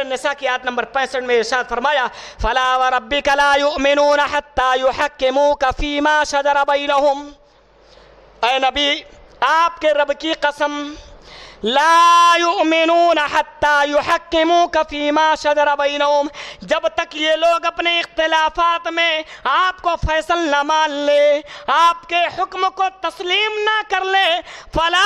النساء کی آیت نمبر 65 میں ارشاد فرمایا فلا وربک لا یؤمنون حتی یحکموک فیما شجر بینہم، اے نبی آپ کے رب کی قسم، لا یؤمنون حتی یحکموک فیما شجر بینہم، جب تک یہ لوگ اپنے اختلافات میں آپ کو فیصل نہ مان لے، آپ کے حکم کو تسلیم نہ کر لے، فلا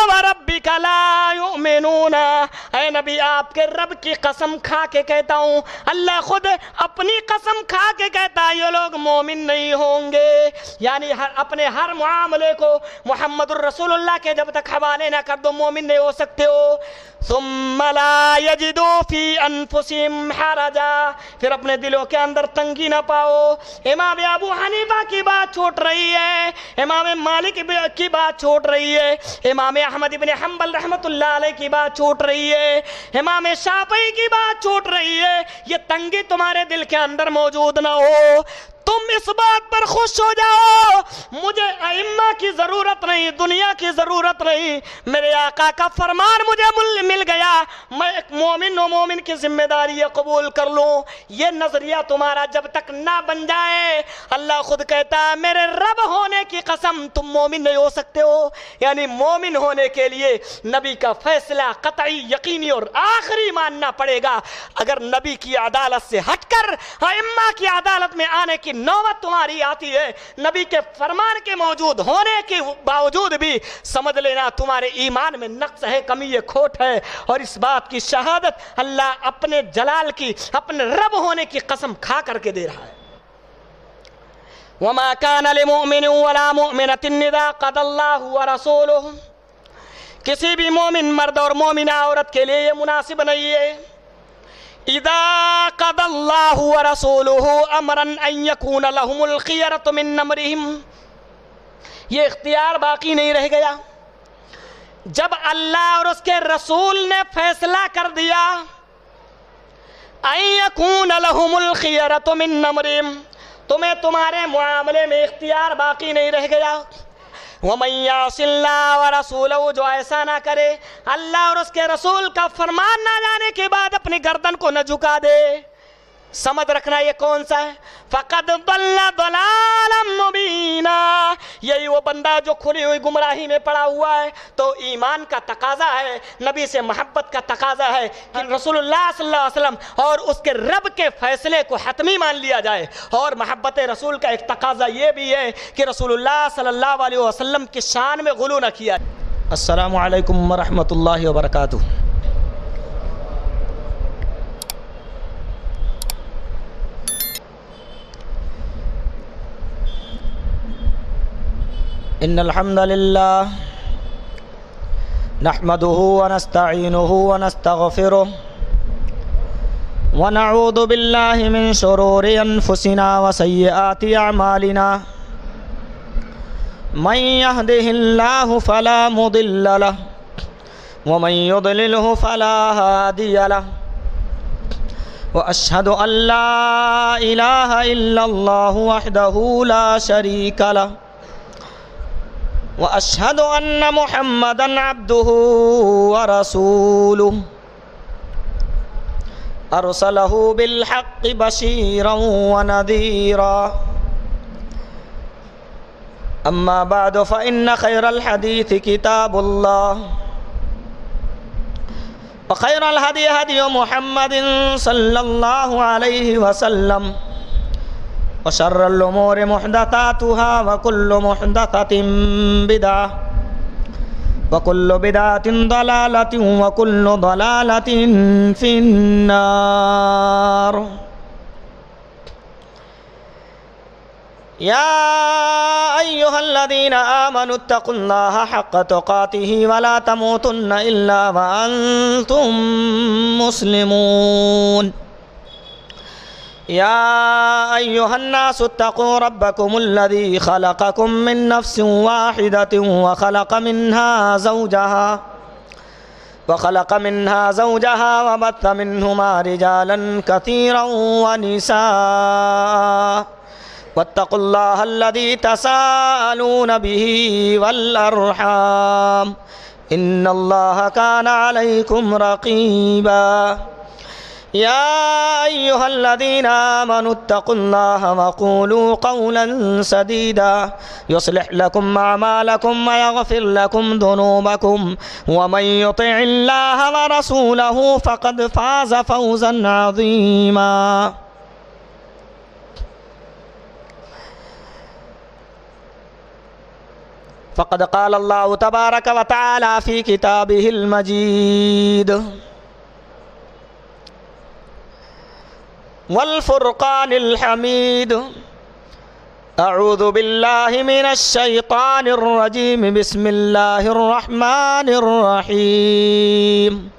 وربک لا یؤمنون، اے نبی آپ کے رب کی قسم کھا کے کہتا ہوں، اللہ خود اپنی قسم کھا کے کہتا ہے یہ لوگ مومن نہیں ہوں گے۔ یعنی اپنے ہر معاملے کو محمد الرسول اللہ کے جب تک حوالے نہ کر دو مومن نہیں ہو سکتے ہو۔ ثم لا یجدوا فی انفسہم حرجا، پھر اپنے دلوں کے اندر تنگی نہ پاؤ۔ امام ابو حنیفہ کی بات چھوٹ رہی ہے، امام مالک کی بات چھوٹ رہی ہے، امام احمد بن حنبل رحمۃ اللہ علیہ کی بات چھوٹ رہی ہے، امام شافعی کی بات چھوٹ رہی ہے، یہ تنگی تمہارے دل کے اندر موجود نہ ہو، تم اس بات پر خوش ہو جاؤ مجھے ائمہ کی ضرورت نہیں، دنیا کی ضرورت نہیں، میرے آقا کا فرمان مجھے مل گیا، میں ایک مومن و مومن کی ذمہ داری قبول کر لوں۔ یہ نظریہ تمہارا جب تک نہ بن جائے، اللہ خود کہتا ہے میرے رب ہونے کی قسم تم مومن نہیں ہو سکتے ہو۔ یعنی مومن ہونے کے لیے نبی کا فیصلہ قطعی یقینی اور آخری ماننا پڑے گا۔ اگر نبی کی عدالت سے ہٹ کر ائمہ کی عدالت میں آنے کی نوبت تمہاری آتی ہے، نبی کے فرمان کے موجود ہونے کے باوجود بھی سمجھ لینا تمہارے ایمان میں نقص ہے، کمی ہے، کھوٹ ہے، اور اس بات کی شہادت اللہ اپنے جلال کی، اپنے رب ہونے کی قسم کھا کر کے دے رہا ہے۔ وَمَا كَانَ لِمُؤْمِنٍ وَلَا مُؤْمِنَةٍ إِذَا قَضَى اللَّهُ وَرَسُولُهُ، کسی بھی مومن مرد اور مومنہ عورت کے لیے یہ مناسب نہیں ہے اذا قضى الله ورسوله امرا ان يكون لهم الخيرة من امرهم، یہ اختیار باقی نہیں رہ گیا۔ جب اللہ اور اس کے رسول نے فیصلہ کر دیا ان يكون لهم الخيرة من امرهم، تمہیں تمہارے معاملے میں اختیار باقی نہیں رہ گیا۔ وَمَن يَعْصِ اللَّهَ وَرَسُولَهُ، جو ایسا نہ کرے، اللہ اور اس کے رسول کا فرمان نہ جانے کے بعد اپنی گردن کو نہ جھکا دے، سمجھ رکھنا یہ کون سا ہے؟ فَقَدْ ضَلَّ ضَلَالًا مُبِينًا، یہی وہ بندہ جو کھلی ہوئی گمراہی میں پڑا ہوا ہے۔ تو ایمان کا تقاضا ہے، نبی سے محبت کا تقاضا ہے کہ رسول اللہ صلی اللہ علیہ وسلم اور اس کے رب کے فیصلے کو حتمی مان لیا جائے، اور محبت رسول کا ایک تقاضا یہ بھی ہے کہ رسول اللہ صلی اللہ علیہ وسلم کی شان میں غلو نہ کیا۔ السلام علیکم ورحمۃ اللہ وبرکاتہ۔ ان الحمد للہ نحمده ونستعینه ونستغفره ونعوذ باللہ من شرور انفسنا وسیئات اعمالنا، من يهده اللہ فلا مضل له ومن يضلله فلا هادی له، واشهد ان لا الہ الا اللہ وحدہ لا شریک له، واشهد ان محمدا عبده ورسوله ارسله بالحق بشيرا ونذيرا، اما بعد فان خير الحديث كتاب الله، وخير الهدي هدي محمد صلى الله عليه وسلم، وشر الأمور محدثاتها وكل محدثة بدعة وكل بدعة ضلالة وكل ضلالة في النار۔ يا أيها الذين آمنوا اتقوا الله حق تقاته ولا تموتن إلا وأنتم مسلمون۔ يا أيها الناس اتقوا ربكم الذي خلقكم من نفس واحدة وخلق منها زوجها وبث منهما رجالا كثيرا ونساء، واتقوا الله الذي تساءلون به والأرحام إن الله كان عليكم رقيبا۔ يا أيها الذين آمنوا اتقوا الله وقولوا قولا سديدا يصلح لكم أعمالكم ويغفر لكم ذنوبكم ومن يطع الله ورسوله فقد فاز فوزا عظيما. فقد قال الله تبارك وتعالى في كتابه المجيد والفرقان الحميد أعوذ بالله من الشيطان الرجيم بسم الله الرحمن الرحيم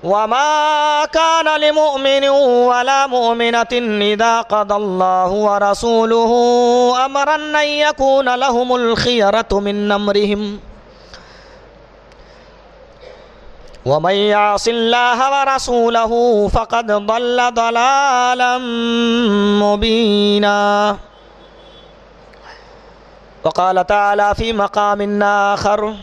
وما كان لمؤمن ولا مؤمنة إذا قضى الله ورسوله أمرا أن يكون لهم الخيرة من أمرهم ومن يعص الله ورسوله فقد ضل ضلالا مبينا. وقال تعالى في مقام آخر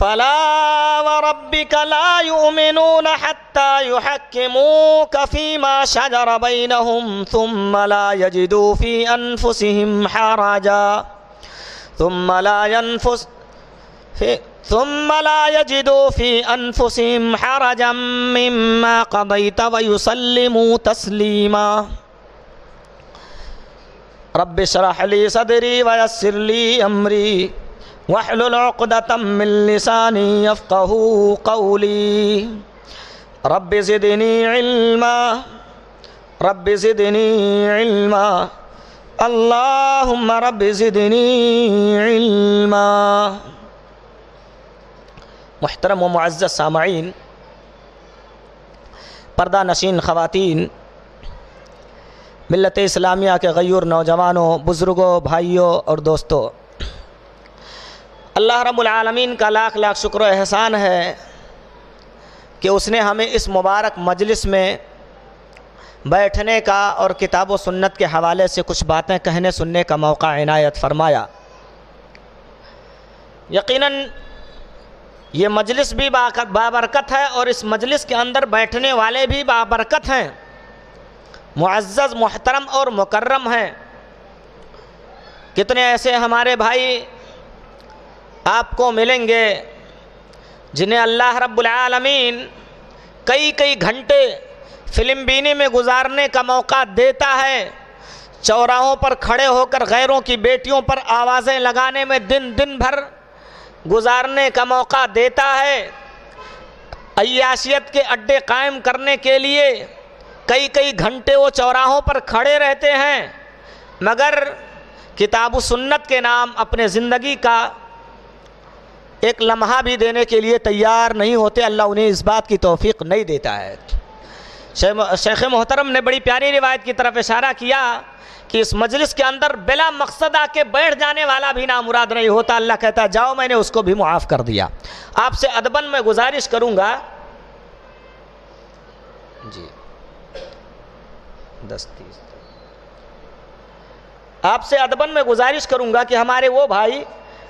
فلا وربك لا يؤمنون حتى يحكموك فيما شجر بينهم ثم لا يجدوا في أنفسهم حرجا ثم لا يجدوا في أنفسهم حرجا مما قضيت ويسلموا تسليما. رب اشرح لي صدري ويسر لي أمري واحلل عقدة من لساني يفقهوا قولي. رب زدني علما رب زدني علما اللهم رب زدنی علما. محترم و معزز سامعین، پردہ نشین خواتین، ملت اسلامیہ کے غیور نوجوانوں، بزرگوں، بھائیوں اور دوستوں، اللہ رب العالمین کا لاکھ لاکھ شکر و احسان ہے کہ اس نے ہمیں اس مبارک مجلس میں بیٹھنے کا اور کتاب و سنت کے حوالے سے کچھ باتیں کہنے سننے کا موقع عنایت فرمایا. یقیناً یہ مجلس بھی بابرکت ہے اور اس مجلس کے اندر بیٹھنے والے بھی بابرکت ہیں، معزز، محترم اور مکرم ہیں. کتنے ایسے ہمارے بھائی آپ کو ملیں گے جنہیں اللہ رب العالمین کئی گھنٹے فلم بینی میں گزارنے کا موقع دیتا ہے، چوراہوں پر کھڑے ہو کر غیروں کی بیٹیوں پر آوازیں لگانے میں دن بھر گزارنے کا موقع دیتا ہے، عیاشیت کے اڈے قائم کرنے کے لیے کئی گھنٹے وہ چوراہوں پر کھڑے رہتے ہیں، مگر کتاب و سنت کے نام اپنے زندگی کا ایک لمحہ بھی دینے کے لیے تیار نہیں ہوتے. اللہ انہیں اس بات کی توفیق نہیں دیتا ہے. شیخ محترم نے بڑی پیاری روایت کی طرف اشارہ کیا کہ اس مجلس کے اندر بلا مقصد آ کے بیٹھ جانے والا بھی نامراد نہیں ہوتا. اللہ کہتا ہے جاؤ میں نے اس کو بھی معاف کر دیا. آپ سے ادباً میں گزارش کروں گا آپ سے ادباً میں گزارش کروں گا کہ ہمارے وہ بھائی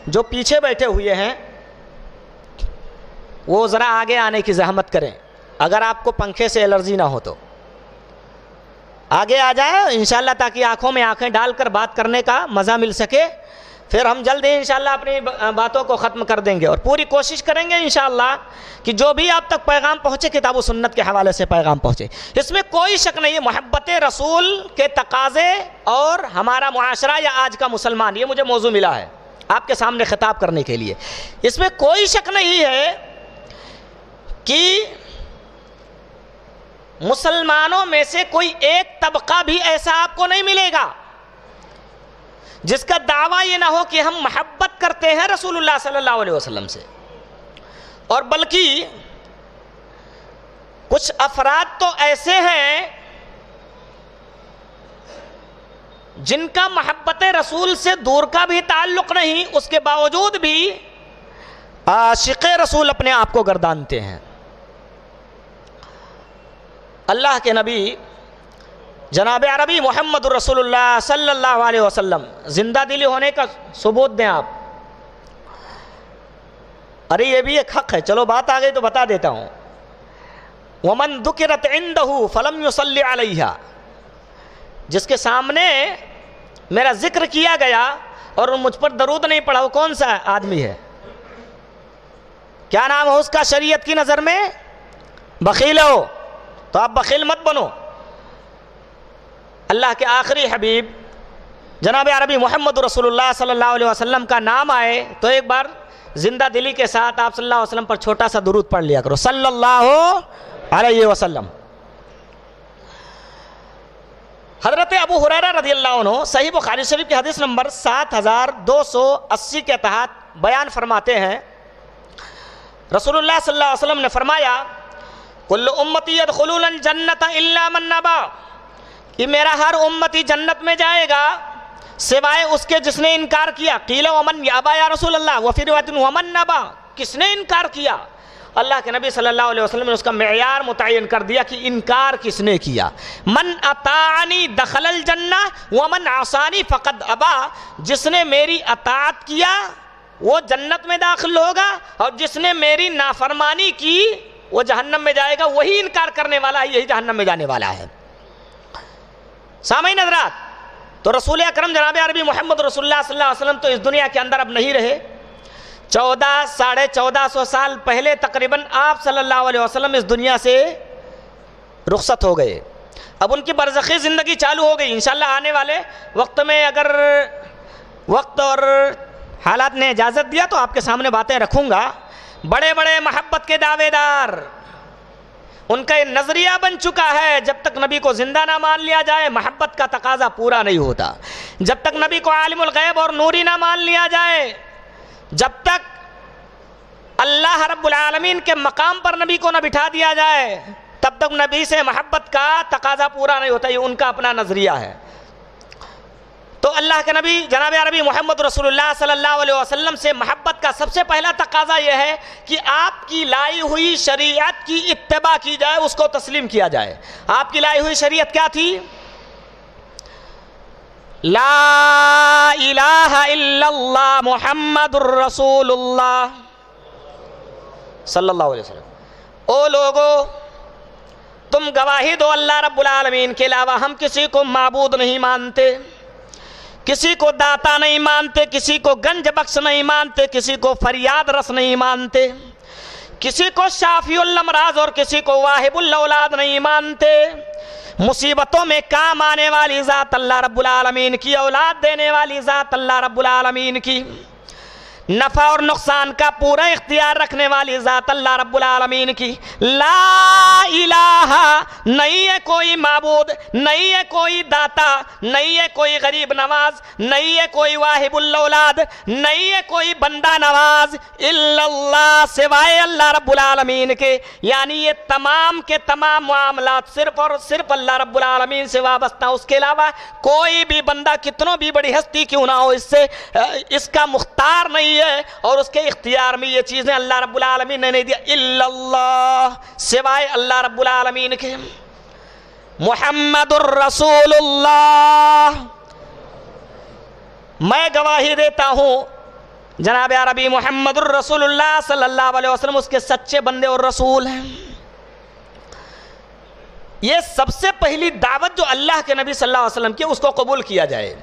جو پیچھے بیٹھے ہوئے ہیں وہ ذرا آگے آنے کی زحمت کریں. اگر آپ کو پنکھے سے الرجی نہ ہو تو آگے آ جائیں انشاءاللہ، تاکہ آنکھوں میں آنکھیں ڈال کر بات کرنے کا مزہ مل سکے. پھر ہم جلد ہی انشاءاللہ اپنی باتوں کو ختم کر دیں گے اور پوری کوشش کریں گے انشاءاللہ کہ جو بھی آپ تک پیغام پہنچے کتاب و سنت کے حوالے سے پیغام پہنچے. اس میں کوئی شک نہیں، محبت رسول کے تقاضے اور ہمارا معاشرہ یا آج کا مسلمان، یہ مجھے موضوع ملا ہے آپ کے سامنے خطاب کرنے کے لیے. اس میں کوئی شک نہیں ہے کہ مسلمانوں میں سے کوئی ایک طبقہ بھی ایسا آپ کو نہیں ملے گا جس کا دعویٰ یہ نہ ہو کہ ہم محبت کرتے ہیں رسول اللہ صلی اللہ علیہ وسلم سے. اور بلکہ کچھ افراد تو ایسے ہیں جن کا محبت رسول سے دور کا بھی تعلق نہیں، اس کے باوجود بھی عاشق رسول اپنے آپ کو گردانتے ہیں. اللہ کے نبی جناب عربی محمد رسول اللہ صلی اللہ علیہ وسلم زندہ دلی ہونے کا ثبوت دیں آپ. ارے یہ بھی ایک حق ہے، چلو بات آ گئی تو بتا دیتا ہوں. وَمَن ذُكِرَتْ عِنْدَهُ فَلَمْ يُصَلِّ عَلَيْهَا، جس کے سامنے میرا ذکر کیا گیا اور مجھ پر درود نہیں پڑھا، وہ کون سا آدمی ہے؟ کیا نام ہے اس کا شریعت کی نظر میں؟ بخیل ہو تو آپ بخیل مت بنو. اللہ کے آخری حبیب جناب عربی محمد رسول اللہ صلی اللہ علیہ وسلم کا نام آئے تو ایک بار زندہ دلی کے ساتھ آپ صلی اللہ علیہ وسلم پر چھوٹا سا درود پڑھ لیا کرو، صلی اللہ علیہ وسلم. حضرت ابو ہریرہ رضی اللہ عنہ صحیح بخاری شریف کی حدیث نمبر 7280 کے تحت بیان فرماتے ہیں، رسول اللہ صلی اللہ علیہ وسلم نے فرمایا کل امتی یدخلون الجنت الا من ابا، کہ میرا ہر امتی جنت میں جائے گا سوائے اس کے جس نے انکار کیا. قیل ومن یابا یا رسول اللہ، وفی روایت ومن ابا، کس نے انکار کیا؟ اللہ کے نبی صلی اللہ علیہ وسلم نے اس کا معیار متعین کر دیا کہ انکار کس نے کیا. من اطاعنی دخل الجنہ ومن عصانی فقد ابا، جس نے میری اطاعت کیا وہ جنت میں داخل ہوگا اور جس نے میری نافرمانی کی وہ جہنم میں جائے گا. وہی انکار کرنے والا ہے، یہی جہنم میں جانے والا ہے. سامعین حضرات، تو رسول اکرم جناب عربی محمد رسول اللہ صلی اللہ علیہ وسلم تو اس دنیا کے اندر اب نہیں رہے. 1400 سال پہلے تقریباً آپ صلی اللہ علیہ وسلم اس دنیا سے رخصت ہو گئے. اب ان کی برزخی زندگی چالو ہو گئی. انشاءاللہ آنے والے وقت میں اگر وقت اور حالات نے اجازت دیا تو آپ کے سامنے باتیں رکھوں گا. بڑے بڑے محبت کے دعوے دار، ان کا یہ نظریہ بن چکا ہے جب تک نبی کو زندہ نہ مان لیا جائے محبت کا تقاضا پورا نہیں ہوتا. جب تک نبی کو عالم الغیب اور نوری نہ مان لیا جائے، جب تک اللہ رب العالمین کے مقام پر نبی کو نہ بٹھا دیا جائے، تب تک نبی سے محبت کا تقاضا پورا نہیں ہوتا. یہ ان کا اپنا نظریہ ہے. تو اللہ کے نبی جناب عربی محمد رسول اللہ صلی اللہ علیہ وسلم سے محبت کا سب سے پہلا تقاضا یہ ہے کہ آپ کی لائی ہوئی شریعت کی اتباع کی جائے، اس کو تسلیم کیا جائے. آپ کی لائی ہوئی شریعت کیا تھی؟ لا الہ الا اللہ محمد الرسول اللہ صلی اللہ علیہ وسلم. او لوگو، تم گواہی دو اللہ رب العالمین کے علاوہ ہم کسی کو معبود نہیں مانتے، کسی کو داتا نہیں مانتے، کسی کو گنج بخش نہیں مانتے، کسی کو فریاد رس نہیں مانتے، کسی کو شافی الامراض اور کسی کو واہب الاولاد نہیں مانتے. مصیبتوں میں کام آنے والی ذات اللہ رب العالمین کی، اولاد دینے والی ذات اللہ رب العالمین کی، نفع اور نقصان کا پورا اختیار رکھنے والی ذات اللہ رب العالمین کی. لا الہ، نہیں ہے کوئی معبود، نہیں ہے کوئی داتا، نہیں ہے کوئی غریب نواز، نہیں ہے کوئی واہب الاولاد، نہیں ہے کوئی بندہ نواز، الا اللہ، سوائے اللہ رب العالمین کے. یعنی یہ تمام کے تمام معاملات صرف اور صرف اللہ رب العالمین سے وابستہ. اس کے علاوہ کوئی بھی بندہ کتنوں بھی بڑی ہستی کیوں نہ ہو اس کا مختار نہیں ہے، اور اس کے اختیار میں یہ چیزیں اللہ رب العالمین نے نہیں دیا. الا اللہ، سوائے اللہ رب العالمین کے. محمد الرسول اللہ، میں گواہی دیتا ہوں جناب عربی محمد الرسول اللہ صلی اللہ علیہ وسلم اس کے سچے بندے اور رسول ہیں. یہ سب سے پہلی دعوت جو اللہ کے نبی صلی اللہ علیہ وسلم کی، اس کو قبول کیا جائے.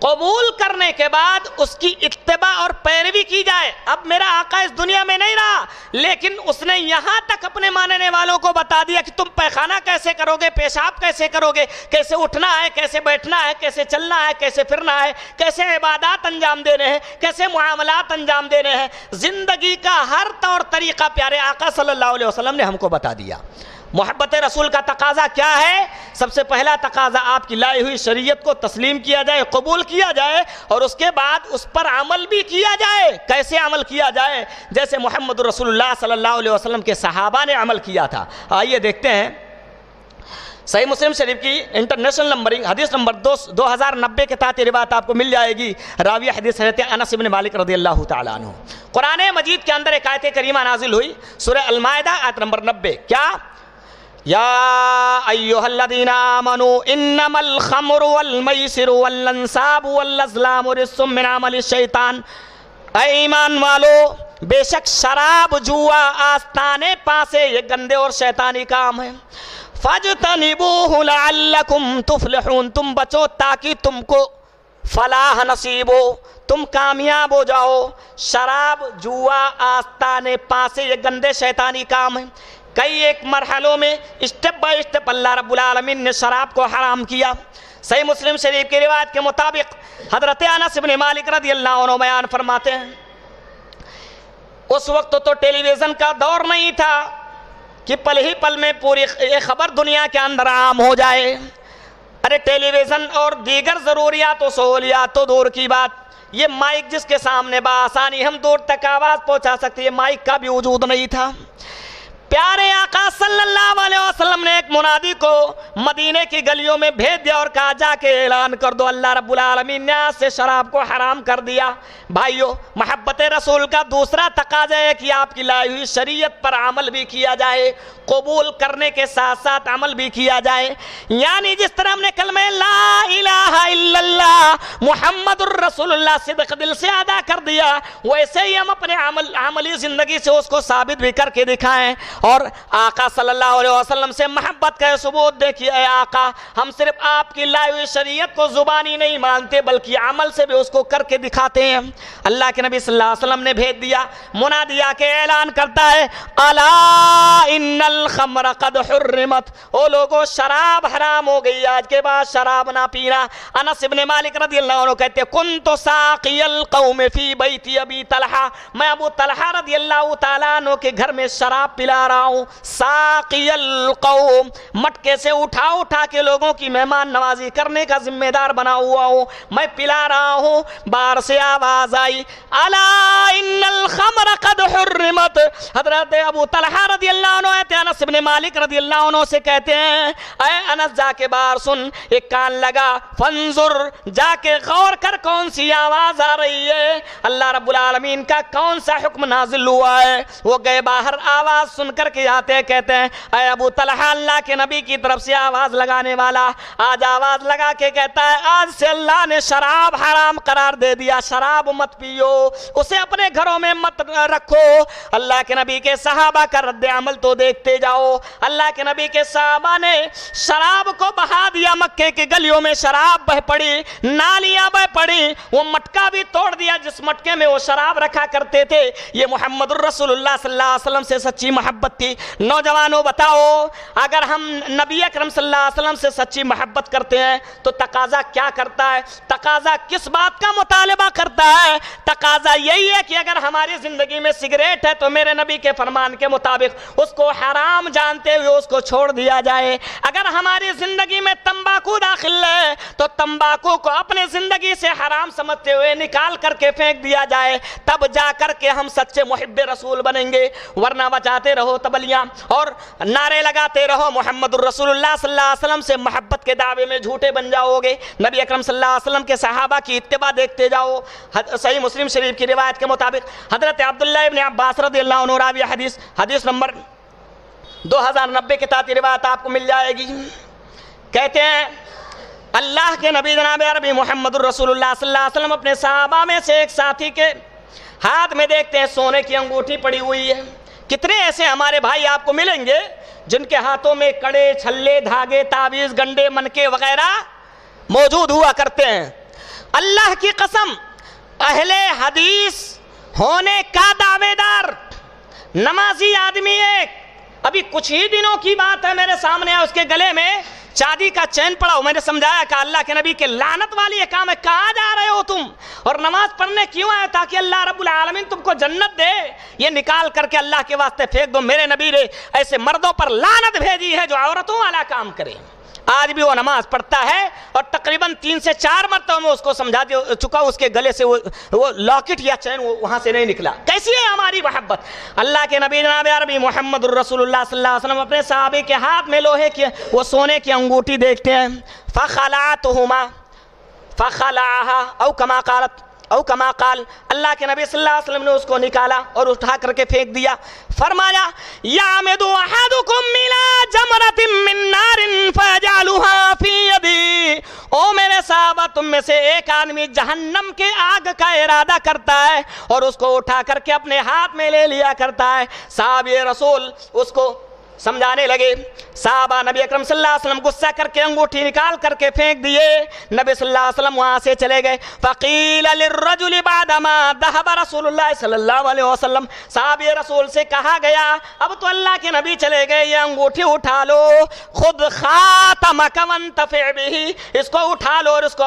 قبول کرنے کے بعد اس کی اتباع اور پیروی کی جائے. اب میرا آقا اس دنیا میں نہیں رہا، لیکن اس نے یہاں تک اپنے ماننے والوں کو بتا دیا کہ تم پیخانہ کیسے کرو گے، پیشاب کیسے کرو گے، کیسے اٹھنا ہے، کیسے بیٹھنا ہے، کیسے چلنا ہے، کیسے پھرنا ہے، کیسے عبادات انجام دینے ہیں، کیسے معاملات انجام دینے ہیں. زندگی کا ہر طور طریقہ پیارے آقا صلی اللہ علیہ وسلم نے ہم کو بتا دیا. محبت رسول کا تقاضا کیا ہے؟ سب سے پہلا تقاضا آپ کی لائی ہوئی شریعت کو تسلیم کیا جائے، قبول کیا جائے، اور اس کے بعد اس پر عمل بھی کیا جائے. کیسے عمل کیا جائے؟ جیسے محمد رسول اللہ صلی اللہ علیہ وسلم کے صحابہ نے عمل کیا تھا. آئیے دیکھتے ہیں. صحیح مسلم شریف کی انٹرنیشنل نمبرنگ حدیث نمبر 2090 کے تحت یہ روایت آپ کو مل جائے گی. راوی حدیث حضرت انس بن مالک رضی اللہ تعالیٰ عنہ. قرآن مجید کے اندر ایک آیت کریمہ نازل ہوئی، سورہ المائدہ آیت نمبر 90. کیا؟ یا ایھا الذین آمنوا انما الخمر والمیسر والانصاب والازلام رجس من عمل الشیطان، اے ایمان والو بے شک شراب، جوا، آستانے پاسے یہ گندے اور شیطانی کام ہیں، فاجتنبوہ لعلکم تفلحون، تم بچو تاکہ تم کو فلاح نصیب ہو، تم کامیاب ہو جاؤ۔ شراب، جوا، آستانے پاسے یہ گندے شیطانی کام ہیں۔ کئی ایک مرحلوں میں اسٹیپ بائی اسٹیپ اللہ رب العالمین نے شراب کو حرام کیا۔ صحیح مسلم شریف کی روایت کے مطابق حضرت انس بن مالک رضی اللہ عنہ بیان فرماتے ہیں، اس وقت تو ٹیلی ویژن کا دور نہیں تھا کہ پل ہی پل میں پوری یہ خبر دنیا کے اندر عام ہو جائے۔ ارے ٹیلی ویژن اور دیگر ضروریات و سہولیات تو دور کی بات، یہ مائک جس کے سامنے بآسانی ہم دور تک آواز پہنچا سکتے ہیں، مائک کا بھی وجود نہیں تھا۔ پیارے آقا صلی اللہ علیہ وسلم نے ایک منادی کو مدینے کی گلیوں میں بھیج دیا اور کہا جا کے اعلان کر دو، اللہ رب العالمین نے آج سے شراب کو حرام کر دیا۔ بھائیو، محبت رسول کا دوسرا تقاضا ہے کہ آپ کی لائی ہوئی شریعت پر عمل بھی کیا جائے، قبول کرنے کے ساتھ ساتھ عمل بھی کیا جائے۔ یعنی جس طرح ہم نے کلمہ لا الہ الا اللہ محمد الرسول اللہ صدق دل سے ادا کر دیا، ویسے ہی ہم اپنے عملی زندگی سے اس کو ثابت بھی کر کے دکھائیں، اور آقا صلی اللہ علیہ وسلم سے محبت کا ثبوت دیکھیے۔ اے آقا، ہم صرف آپ کی لائی ہوئی شریعت کو زبانی نہیں مانتے بلکہ عمل سے بھی اس کو کر کے دکھاتے ہیں۔ اللہ کے نبی صلی اللہ علیہ وسلم نے بھیج دیا، منادی آ کے اعلان کرتا ہے، الا ان الخمر قد حرمت، او لوگوں شراب حرام ہو گئی، آج کے بعد شراب نہ پینا۔ انس بن مالک رضی اللہ عنہ کہتے ہیں، کنت ساقی القوم فی بیت ابی طلحہ، میں ابو طلحہ رضی اللہ تعالیٰ عنہ کے گھر میں شراب پلا رہا ہوں۔ ساقی القوم، مٹکے سے اٹھا اٹھا کے لوگوں کی مہمان نوازی کرنے کا ذمہ دار بنا ہوا ہوں، میں پلا رہا ہوں۔ باہر سے آواز آئی، الا ان الخمر قد حرمت۔ حضرت ابو طلحہ رضی اللہ عنہ انس بن مالک رضی اللہ عنہ سے کہتے ہیں، اے انس جا کے باہر سن، ایک کان لگا، فانظر، جا کے غور کر کون سی آواز آ رہی ہے، اللہ رب العالمین کا کون سا حکم نازل ہوا ہے۔ وہ گئے باہر، آواز سن کر کے آتے ہیں، کہتے ہیں، اے ابو طلحہ، اللہ کے نبی کی طرف سے آواز لگانے والا آج آواز لگا کے کہتا ہے، آج سے اللہ نے شراب حرام قرار دے دیا، شراب مت پیو، اسے اپنے گھروں میں مت رکھو۔ اللہ کے نبی کے صحابہ کا رد عمل تو دیکھتے جاؤ، اللہ کے نبی کے صحابہ نے شراب کو بہا دیا، مکے کی گلیوں میں شراب بہ پڑی، نالیاں بہ پڑی، وہ مٹکا بھی توڑ دیا جس مٹکے میں وہ شراب رکھا کرتے تھے۔ یہ محمد الرسول اللہ صلی اللہ علیہ وسلم سے سچی محبت تھی۔ نوجوانوں بتاؤ، اگر ہم نبی اکرم صلی اللہ علیہ وسلم سے سچی محبت کرتے ہیں تو تقاضا کیا کرتا ہے؟ تقاضا کس بات کا مطالبہ کرتا ہے؟ تقاضا یہی ہے کہ اگر ہماری زندگی میں سگریٹ ہے تو میرے نبی کے فرمان کے مطابق اس کو حرام جانتے ہوئے اس کو چھوڑ دیا جائے۔ اگر ہماری زندگی میں تمباکو داخل ہے تو تمباکو کو اپنے زندگی سے حرام سمجھتے ہوئے نکال کر کے پھینک دیا جائے، تب جا کر کے ہم سچے محب رسول بنیں گے۔ ورنہ بچاتے رہو تبلیاں اور نعرے لگاتے رہو محمد الرسول اللہ صلی اللہ علیہ وسلم سے محبت کے دعوے میں جھوٹے بن جاؤ گے۔ نبی اکرم صلی اللہ علیہ وسلم کے صحابہ کی اتباع دیکھتے جاؤ۔ صحیح مسلم شریف کی روایت کے مطابق حضرت عبداللہ ابن عباس رضی اللہ عنہ راوی حدیث نمبر 2090 کے تحت روایت آپ کو مل جائے گی، کہتے ہیں، اللہ کے نبی جناب عربی محمد الرسول اللہ صلی اللہ علیہ وسلم اپنے صحابہ میں سے ایک ساتھی کے ہاتھ میں دیکھتے ہیں سونے کی انگوٹھی پڑی ہوئی ہے۔ کتنے ایسے ہمارے بھائی آپ کو ملیں گے جن کے ہاتھوں میں کڑے، چھلے، دھاگے، تعویذ، گنڈے، منکے وغیرہ موجود ہوا کرتے ہیں۔ اللہ کی قسم، اہل حدیث ہونے کا دعوے دار نمازی آدمی ایک، ابھی کچھ ہی دنوں کی بات ہے، میرے سامنے اس کے گلے میں چاندی کا چین پڑا ہو۔ میں نے سمجھایا کہ اللہ کے نبی کے لعنت والی یہ کام ہے، کہاں جا رہے ہو تم؟ اور نماز پڑھنے کیوں آئے؟ تاکہ اللہ رب العالمین تم کو جنت دے۔ یہ نکال کر کے اللہ کے واسطے پھینک دو۔ میرے نبی نے ایسے مردوں پر لعنت بھیجی ہے جو عورتوں والا کام کرے۔ آج بھی وہ نماز پڑھتا ہے اور تقریباً 3 سے 4 مرتبہ میں اس کو سمجھا چکا، اس کے گلے سے وہ لاکٹ یا چین وہاں سے نہیں نکلا۔ کیسی ہے ہماری محبت؟ اللہ کے نبی جناب عربی محمد الرسول اللہ صلی اللہ علیہ وسلم اپنے صحابی کے ہاتھ میں لوہے کی وہ سونے کی انگوٹھی دیکھتے ہیں، فخلعتهما فخلعها او کما قالت او کما قال، اللہ کے نبی صلی اللہ علیہ وسلم نے اس کو نکالا اور اٹھا کر کے پھینک دیا. فرمایا یعمد احدکم الى جمرۃ من نار فیجعلها فی یدی، او میرے صحابہ تم میں سے ایک آدمی جہنم کے آگ کا ارادہ کرتا ہے اور اس کو اٹھا کر کے اپنے ہاتھ میں لے لیا کرتا ہے. صحابی رسول اس کو سمجھانے لگے. صحابہ نبی اکرم صلی اللہ علیہ وسلم غصہ کر کے انگوٹھی نکال کر کے پھینک دیے. نبی صلی اللہ علیہ وسلم وہاں سے چلے گئے. فقیل للرجل بعدما ذهب رسول اللہ صلی اللہ علیہ وسلم، صحابی رسول سے کہا گیا اب تو اللہ کے نبی چلے گئے، یہ انگوٹھی اٹھا لو، خود خاتمک وانتفع بہ، اس کو اٹھا لو اور اس کو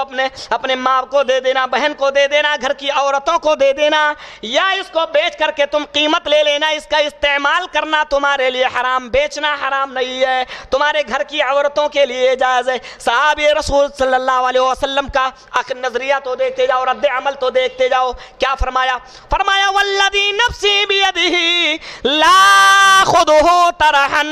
اپنے ماں کو دے دینا، بہن کو دے دینا، گھر کی عورتوں کو دے دینا، یا اس کو بیچ کر کے تم قیمت لے لینا، اس کا استعمال کرنا تمہارے لیے حرام، بیچنا حرام نہیں ہے، تمہارے گھر کی عورتوں کے لیے جائز ہے. صحابی رسول صلی اللہ علیہ وسلم کا نظریہ تو دیکھتے جاؤ، رد عمل تو دیکھتے جاؤ. کیا فرمایا؟ فرمایا والذی نفسی بیدہ لا خذہ طرحا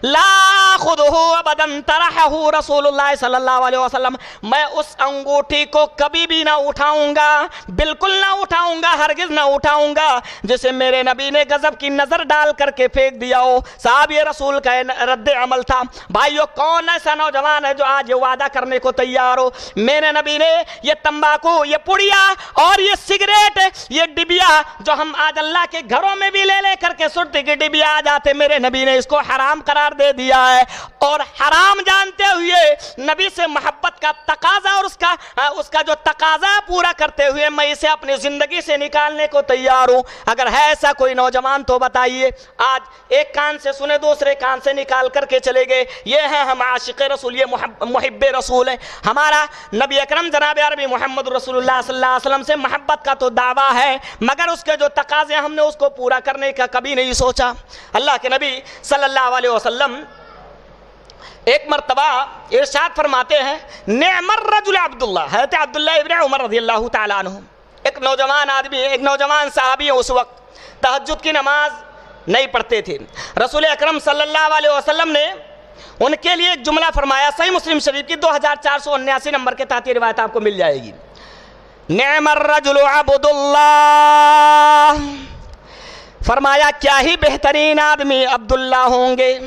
لا خذہ ابدا طرحہ رسول اللہ صلی اللہ علیہ وسلم، میں اس انگوٹھی کو کبھی بھی نہ اٹھاؤں گا، بالکل نہ اٹھاؤں گا، ہرگز نہ اٹھاؤں گا جسے میرے نبی نے غضب کی نظر ڈال کر کے پھینک دیا ہو. صحابی رسول کا رد عمل تھا. بھائیو کون ایسا نوجوان ہے جو آج یہ وعدہ کرنے کو تیار ہو میرے نبی نے یہ تمباکو، یہ پڑیا اور یہ سگریٹ، یہ ڈبیا جو ہم آج اللہ کے گھروں میں بھی لے لے کر کے سرتے کی ڈبیا آ جاتے، میرے نبی نے اس کو حرام قرار دے دیا ہے. اور حرام جانتے ہوئے نبی سے محبت کا تقاضا اور اس کا جو تقاضا پورا کرتے ہوئے میں اسے اپنی زندگی سے نکالنے کو تیار ہوں. اگر ہے ایسا کوئی نوجوان تو بتائیے. آج ایک کان سے سنے دوسرے کان سے نکال کر کے چلے گئے. یہ ہیں ہم عاشق رسول، یہ محب رسول ہیں. ہمارا نبی اکرم جناب عربی محمد رسول اللہ صلی اللہ علیہ وسلم سے محبت کا تو دعویٰ ہے، مگر اس کے جو تقاضے ہم نے اس کو پورا کرنے کا کبھی نہیں سوچا. اللہ کے نبی صلی اللہ علیہ وسلم ایک مرتبہ ارشاد فرماتے ہیں نعم الرجل عبداللہ، حضرت عبداللہ ابن عمر رضی اللہ تعالیٰ عنہ، ایک نوجوان آدمی، ایک نوجوان صحابی اس وقت تہجد کی نماز نہیں پڑھتے تھے. رسول اکرم صلی اللہ علیہ وسلم نے ان کے لیے ایک جملہ فرمایا، صحیح مسلم شریف کی 2479 نمبر کے تحت یہ روایت آپ کو مل جائے گی. نعم الرجل عبداللہ، فرمایا کیا ہی بہترین آدمی عبداللہ ہوں گے،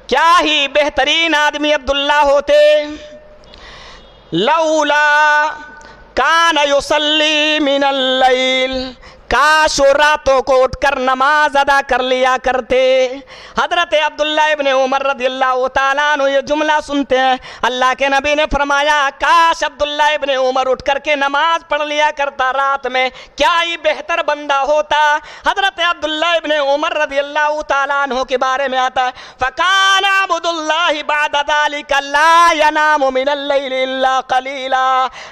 کیا ہی بہترین آدمی عبداللہ ہوتے. لولا کان یصلی من اللیل، کاش و راتوں کو اٹھ کر نماز ادا کر لیا کرتے. حضرت عبداللہ ابن عمر رضی اللہ تعالیٰ عنہ یہ جملہ سنتے ہیں. اللہ کے نبی نے فرمایا کاش عبداللہ ابن عمر اٹھ کر کے نماز پڑھ لیا کرتا رات میں، کیا ہی بہتر بندہ ہوتا. حضرت عبداللہ ابن عمر رضی اللہ تعالیٰ عنہ کے بارے میں آتا ہے فَكَانَ عَبْدُ اللَّهِ بَعْدَ ذَلِكَ لَا يَنَامُ مِنَ اللَّيْلِ إِلَّا قَلِيلًا.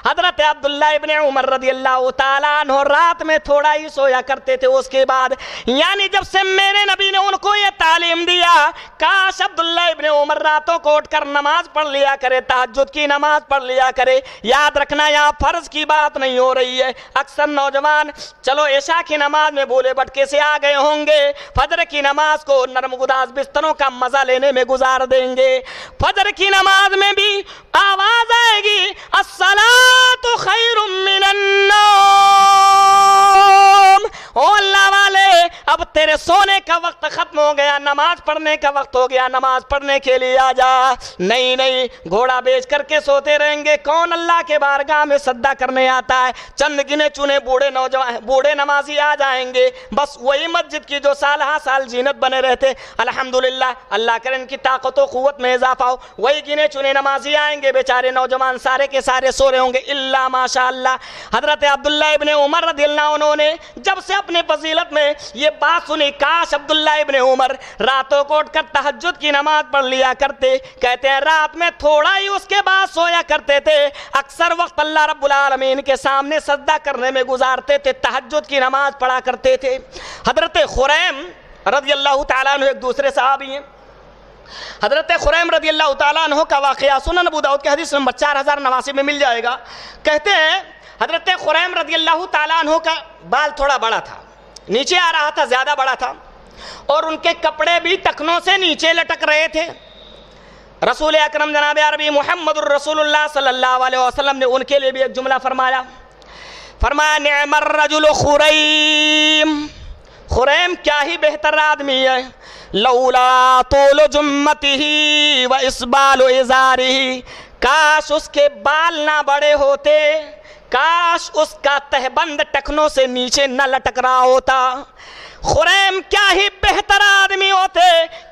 حضرت عبداللہ ابن عمر رضی اللہ تعالیٰ عنہ رات میں تھوڑا ہی سویا کرتے تھے. اس کے بعد یعنی جب سے میرے نبی نے ان کو یہ تعلیم دیا کاش عبداللہ ابن عمر راتوں کو اٹھ کر نماز پڑھ لیا کرے، تہجد کی نماز پڑھ لیا کرے. یاد رکھنا یہاں فرض کی بات نہیں ہو رہی ہے. اکثر نوجوان چلو عشاء کی نماز میں بولے بٹکے سے آ گئے ہوں گے، فجر کی نماز کو نرم گداز بستروں کا مزہ لینے میں گزار دیں گے. فجر کی نماز میں بھی آواز آئے گی الصلاۃ خیر من النوم، او اللہ والے اب تیرے سونے کا وقت ختم ہو گیا، نماز پڑھنے کا وقت ہو گیا، نماز پڑھنے کے لیے آ جا. نہیں نہیں، گھوڑا بیچ کر کے سوتے رہیں گے. کون اللہ کے بارگاہ میں سجدہ کرنے آتا ہے؟ چند گنے چنے بوڑھے نمازی آ جائیں گے، بس وہی مسجد کی جو سال ہا سال زینت بنے رہتے. الحمدللہ اللہ کرے ان کی طاقت و قوت میں اضافہ ہو. وہی گنے چنے نمازی آئیں گے، بیچارے نوجوان سارے کے سارے سو رہے ہوں گے الا ماشاء اللہ. حضرت عبداللہ ابن عمر رضی اللہ عنہ نے جب سے اپنے فضیلت میں یہ بات سنی کاش عبداللہ ابن عمر راتوں کو اٹھ کر تہجد کی نماز پڑھ لیا کرتے. کہتے ہیں رات میں تھوڑا ہی اس کے بعد سویا کرتے تھے، اکثر وقت اللہ رب العالمین کے سامنے سجدہ کرنے میں گزارتے تھے، تہجد کی نماز پڑھا کرتے تھے. حضرت خریم رضی اللہ تعالیٰ عنہ ایک دوسرے صحابی ہیں. حضرت خریم رضی اللہ تعالیٰ عنہ کا واقعہ سنن ابو داؤد کی حدیث نمبر 4089 میں مل جائے گا. کہتے ہیں حضرت خریم رضی اللہ تعالیٰ عنہ کا بال تھوڑا بڑا تھا، نیچے آ رہا تھا، زیادہ بڑا تھا، اور ان کے کپڑے بھی ٹکنوں سے نیچے لٹک رہے تھے. رسول اکرم جناب عربی محمد الرسول اللہ صلی اللہ علیہ وسلم نے ان کے لیے بھی ایک جملہ فرمایا فرمایا نعم الرجل خریم، خریم کیا ہی بہتر آدمی ہے، لولا طول جمتہ و اسبال ازارہ، کاش اس کے بال نہ بڑے ہوتے، کاش اس کا تہبند ٹخنوں سے نیچے نہ لٹک رہا ہوتا۔ خریم کیا ہی بہتر آدمی ہوتے،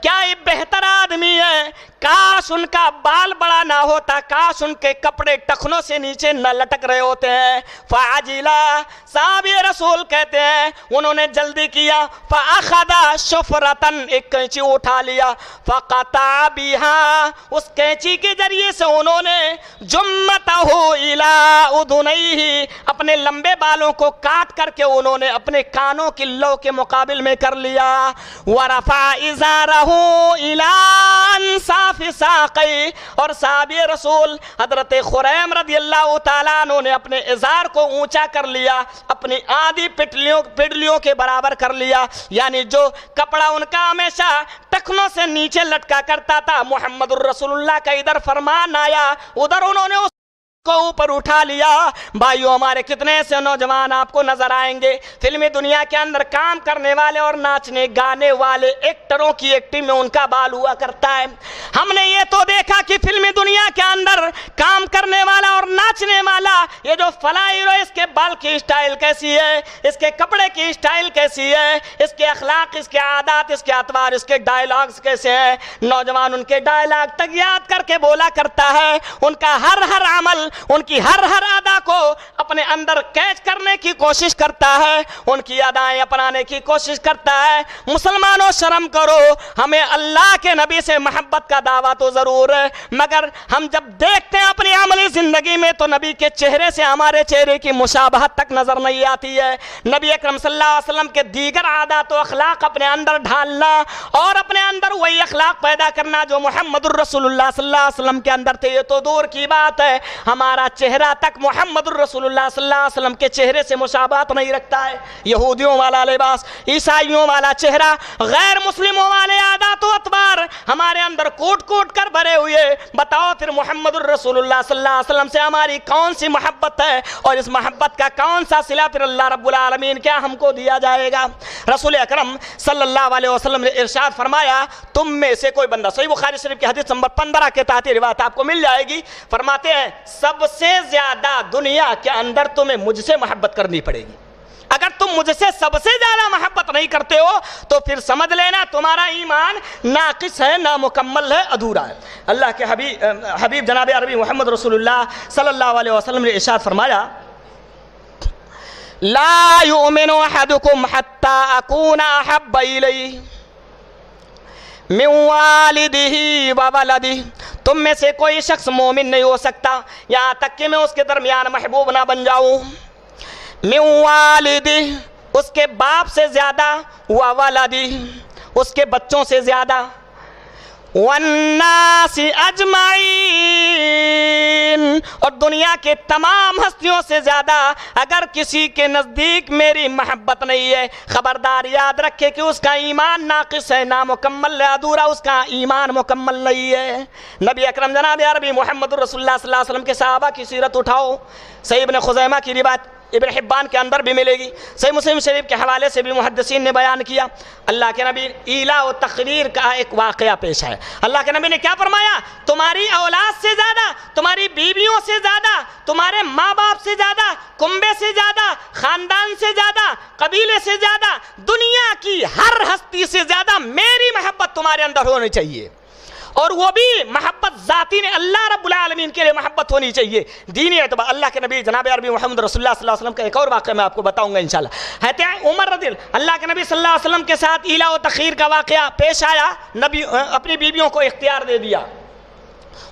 کیا ہی بہتر آدمی ہے، کاش ان کا بال بڑا نہ ہوتا، کاش ان کے کپڑے ٹخنوں سے نیچے نہ لٹک رہے ہوتے ہیں۔ فعجلا، صحابی رسول کہتے ہیں انہوں نے جلدی کیا، فاخذ شفرتن، ایک کینچی اٹھا لیا، فقطع بها، اس کینچی کے ذریعے سے انہوں نے جمتہ الی اذنیہ، اپنے لمبے بالوں کو کاٹ کر کے انہوں نے اپنے کانوں کی لو کے مقابل میں کر لیا۔ ورفع ازارہ الی انصاف ساقی، اور صحابی رسول حضرت خریم رضی اللہ تعالیٰ عنہ نے اپنے ازار کو اونچا کر لیا، اپنی آدھی پڈلیوں کے برابر کر لیا، یعنی جو کپڑا ان کا ہمیشہ ٹخنوں سے نیچے لٹکا کرتا تھا، محمد الرسول اللہ کا ادھر فرمان آیا، ادھر انہوں نے اس کو اوپر اٹھا لیا۔ بھائیو ہمارے کتنے سے نوجوان آپ کو نظر آئیں گے فلمی دنیا کے اندر کام کرنے والے اور ناچنے گانے والے ایکٹروں کی ایکٹنگ میں ان کا بال ہوا کرتا ہے۔ ہم نے یہ تو دیکھا کہ فلمی دنیا کے اندر کام کرنے والا اور ناچنے والا یہ جو فلاں ہیرو، اس کے بال کی اسٹائل کیسی ہے، اس کے کپڑے کی اسٹائل کیسی ہے، اس کے اخلاق، اس کے عادات، اس کے اطوار، اس کے ڈائلاگز کیسے ہیں، نوجوان ان کے ڈائلاگ تک یاد کر کے بولا کرتا ہے، ان کا ہر عمل، ان کی ہر ادا کو اپنے اندر کیچ کرنے کی کوشش کرتا ہے، ان کی ادائیں اپنانے کی کوشش کرتا ہے۔ مسلمانوں شرم کرو، ہمیں اللہ کے نبی سے محبت کا دعویٰ تو ضرور ہے، مگر ہم جب دیکھتے ہیں اپنی عملی زندگی میں تو نبی کے چہرے سے ہمارے چہرے کی مشابہت تک نظر نہیں آتی ہے۔ نبی اکرم صلی اللہ علیہ وسلم کے دیگر عادات و اخلاق اپنے اندر ڈھالنا اور اپنے اندر وہی اخلاق پیدا کرنا جو محمد الرسول اللہ صلی اللہ علیہ وسلم کے اندر تھے، یہ تو دور کی بات ہے، ہمارا چہرہ تک محمد الرسول اللہ صلی اللہ علیہ وسلم کے چہرے سے مشابہت نہیں رکھتا ہے۔ یہودیوں والا لباس، عیسائیوں والا چہرہ، غیر مسلموں والے عادات و اطوار ہمارے اندر کوٹ کوٹ کر بھرے ہوئے، بتاؤ پھر محمد الرسول اللہ صلی اللہ علیہ وسلم سے ہماری کون سی محبت ہے، اور اس محبت کا کون سا صلہ پھر اللہ رب العالمین کیا ہم کو دیا جائے گا۔ رسول اکرم صلی اللہ علیہ وسلم نے ارشاد فرمایا، تم میں سے کوئی بندہ، صحیح بخاری شریف کی حدیث نمبر 15 کے تحت روایت آپ کو مل جائے گی، فرماتے ہیں سب سے زیادہ دنیا کے اندر تمہیں مجھ سے محبت کرنی پڑے گی۔ اگر تم مجھ سے سب سے زیادہ محبت نہیں کرتے ہو تو پھر سمجھ لینا تمہارا ایمان ناقص ہے، نامکمل ہے، ادھورا ہے۔ اللہ کے حبیب جناب عربی محمد رسول اللہ صلی اللہ علیہ وسلم نے ارشاد فرمایا، لا یؤمن احدکم حتی اکون احب الیہ من والدہ وولدہ، تم میں سے کوئی شخص مومن نہیں ہو سکتا یہاں تک کہ میں اس کے درمیان محبوب نہ بن جاؤں، من والدہ، اس کے باپ سے زیادہ، وولدہ، اس کے بچوں سے زیادہ، والناس اجمعین، اور دنیا کے تمام ہستیوں سے زیادہ اگر کسی کے نزدیک میری محبت نہیں ہے، خبردار یاد رکھے کہ اس کا ایمان ناقص ہے، نامکمل ہے، ادھورا، اس کا ایمان مکمل نہیں ہے۔ نبی اکرم جناب عربی محمد رسول اللہ صلی اللہ علیہ وسلم کے صحابہ کی سیرت اٹھاؤ، صحیح ابن خزیمہ کی روایت ابن حبان کے اندر بھی ملے گی، صحیح مسلم شریف کے حوالے سے بھی محدثین نے بیان کیا، اللہ کے نبی ایلا و تقریر کا ایک واقعہ پیش ہے۔ اللہ کے نبی نے کیا فرمایا، تمہاری اولاد سے زیادہ، تمہاری بیویوں سے زیادہ، تمہارے ماں باپ سے زیادہ، کنبے سے زیادہ، خاندان سے زیادہ، قبیلے سے زیادہ، دنیا کی ہر ہستی سے زیادہ میری محبت تمہارے اندر ہونی چاہیے، اور وہ بھی محبت ذاتی نے اللہ رب العالمین کے لیے محبت ہونی چاہیے، دینی اعتبار۔ اللہ کے نبی جناب عربی محمد رسول اللہ صلی اللہ علیہ وسلم کا ایک اور واقعہ میں آپ کو بتاؤں گا انشاءاللہ۔ حضرت عمر رضی اللہ کے نبی صلی اللہ علیہ وسلم کے ساتھ ایلا و تخیر کا واقعہ پیش آیا، نبی اپنی بیویوں کو اختیار دے دیا،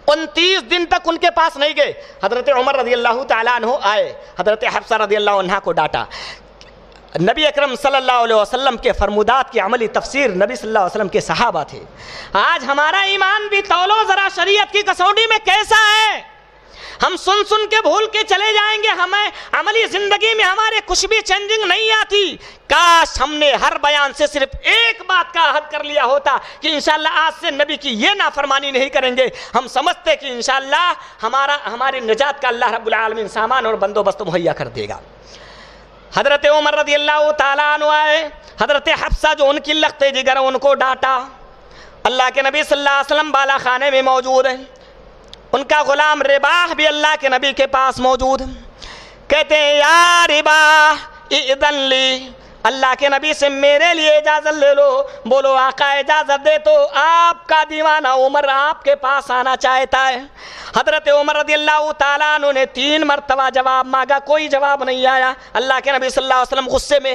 29 دن تک ان کے پاس نہیں گئے، حضرت عمر رضی اللہ تعالیٰ عنہ آئے، حضرت حفصہ رضی اللہ عنہ کو ڈانٹا۔ نبی اکرم صلی اللہ علیہ وسلم کے فرمودات کی عملی تفسیر نبی صلی اللہ علیہ وسلم کے صحابہ تھے۔ آج ہمارا ایمان بھی تولو ذرا شریعت کی کسوٹی میں کیسا ہے، ہم سن کے بھول کے چلے جائیں گے، ہمیں عملی زندگی میں ہمارے کچھ بھی چینجنگ نہیں آتی۔ کاش ہم نے ہر بیان سے صرف ایک بات کا عہد کر لیا ہوتا کہ انشاءاللہ آج سے نبی کی یہ نافرمانی نہیں کریں گے، ہم سمجھتے کہ انشاءاللہ ہماری نجات کا اللہ رب العالمین سامان اور بندوبست مہیا کر دے گا۔ حضرت عمر رضی اللہ تعالیٰ عنہ آئے، حضرت حفصہ جو ان کی لخت جگر ان کو ڈانٹا۔ اللہ کے نبی صلی اللہ علیہ وسلم بالا خانے میں موجود ہیں، ان کا غلام رباح بھی اللہ کے نبی کے پاس موجود، کہتے ہیں یا رباح اذن لی، اللہ کے نبی سے میرے لیے اجازت لے لو۔ بولو آقا اجازت دے تو آپ کا دیوانہ عمر آپ کے پاس آنا چاہتا ہے۔ حضرت عمر رضی اللہ تعالیٰ عنہ نے 3 مرتبہ جواب مانگا، کوئی جواب نہیں آیا۔ اللہ کے نبی صلی اللہ علیہ وسلم غصے میں،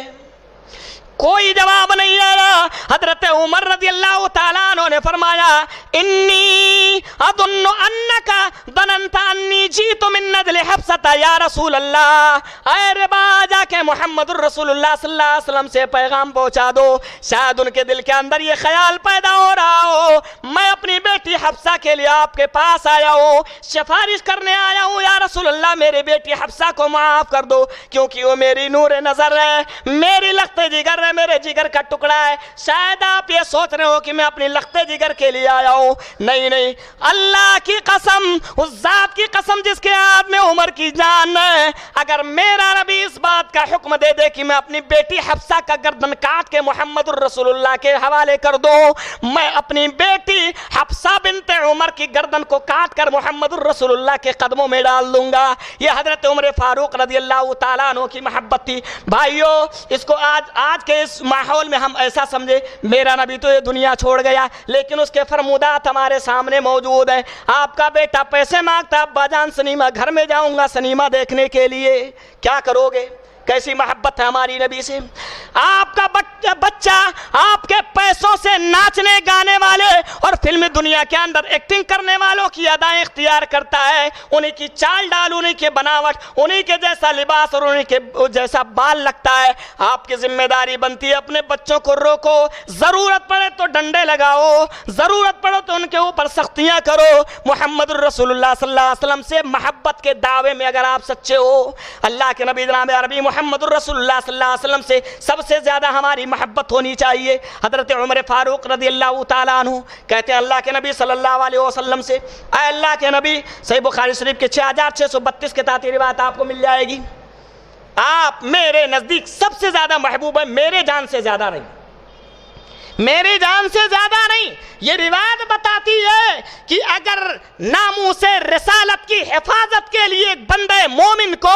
کوئی جواب نہیں آیا۔ حضرت عمر رضی اللہ تعالیٰ عنہ نے فرمایا انی اظن انک ظننت انی جیت من نجل حفصہ یا رسول اللہ، اے ربا جا کے محمد الرسول اللہ صلی اللہ علیہ وسلم سے پیغام پہنچا دو، شاید ان کے دل کے اندر یہ خیال پیدا ہو رہا ہو میں اپنی بیٹی حفصہ کے لیے آپ کے پاس آیا ہوں، سفارش کرنے آیا ہوں، یا رسول اللہ میری بیٹی حفصہ کو معاف کر دو، کیونکہ وہ میری نور نظر ہے، میری لخت جگر ہے، میرے جگر کا ٹکڑا ہے۔ شاید آپ یہ سوچ رہے ہو کہ میں اپنی لخت جگر کے لیے آیا ہوں، نہیں نہیں، اللہ کی قسم، اس ذات کی قسم جس کے ہاتھ میں عمر کی جان ہے، اگر میرا نبی اس بات کا حکم دے دے کہ میں اپنی بیٹی حفصہ کا گردن کاٹ کے محمد الرسول اللہ کے حوالے کر دوں، میں اپنی بیٹی حفصہ بنت عمر کی گردن کو کاٹ کر محمد الرسول اللہ کے قدموں میں ڈال دوں گا۔ یہ حضرت عمر فاروق رضی اللہ تعالیٰ عنہ کی محبت تھی۔ بھائیو، اس کو آج کے اس ماحول میں ہم ایسا سمجھے میرا نبی تو یہ دنیا چھوڑ گیا، لیکن اس کے فرمودات ہمارے سامنے موجود ہیں۔ آپ کا بیٹا پیسے مانگتا، ابا جان سنیما گھر میں جاؤں گا سنیما دیکھنے کے لیے، کیا کرو گے؟ کیسی محبت ہے ہماری نبی سے۔ آپ کا بچہ آپ کے پیسوں سے ناچنے گانے والے اور فلمی دنیا کے اندر ایکٹنگ کرنے والوں کی ادائیں اختیار کرتا ہے، انہی کی چال ڈال، انہی کے بناوٹ، انہی کے جیسا لباس اور انہی کے جیسا بال لگتا ہے۔ آپ کی ذمہ داری بنتی ہے اپنے بچوں کو روکو، ضرورت پڑے تو ڈنڈے لگاؤ، ضرورت پڑے تو ان کے اوپر سختیاں کرو۔ محمد الرسول اللہ صلی اللہ علیہ وسلم سے محبت کے دعوے میں اگر آپ سچے ہو، اللہ کے نبی جناب عربی محمد الرسول اللہ صلی اللہ علیہ وسلم سے سب سے زیادہ ہماری محبت ہونی چاہیے۔ حضرت عمر فاروق رضی اللہ تعالیٰ عنہ کہتے ہیں اللہ کے نبی صلی اللہ علیہ وسلم سے، اے اللہ کے نبی، صحیح بخاری شریف کے 6632 کے تحت روایت آپ کو مل جائے گی، آپ میرے نزدیک سب سے زیادہ محبوب ہیں، میرے جان سے زیادہ نہیں، میری جان سے زیادہ نہیں۔ یہ روایت بتاتی ہے کہ اگر ناموس رسالت کی حفاظت کے لیے ایک بندے مومن کو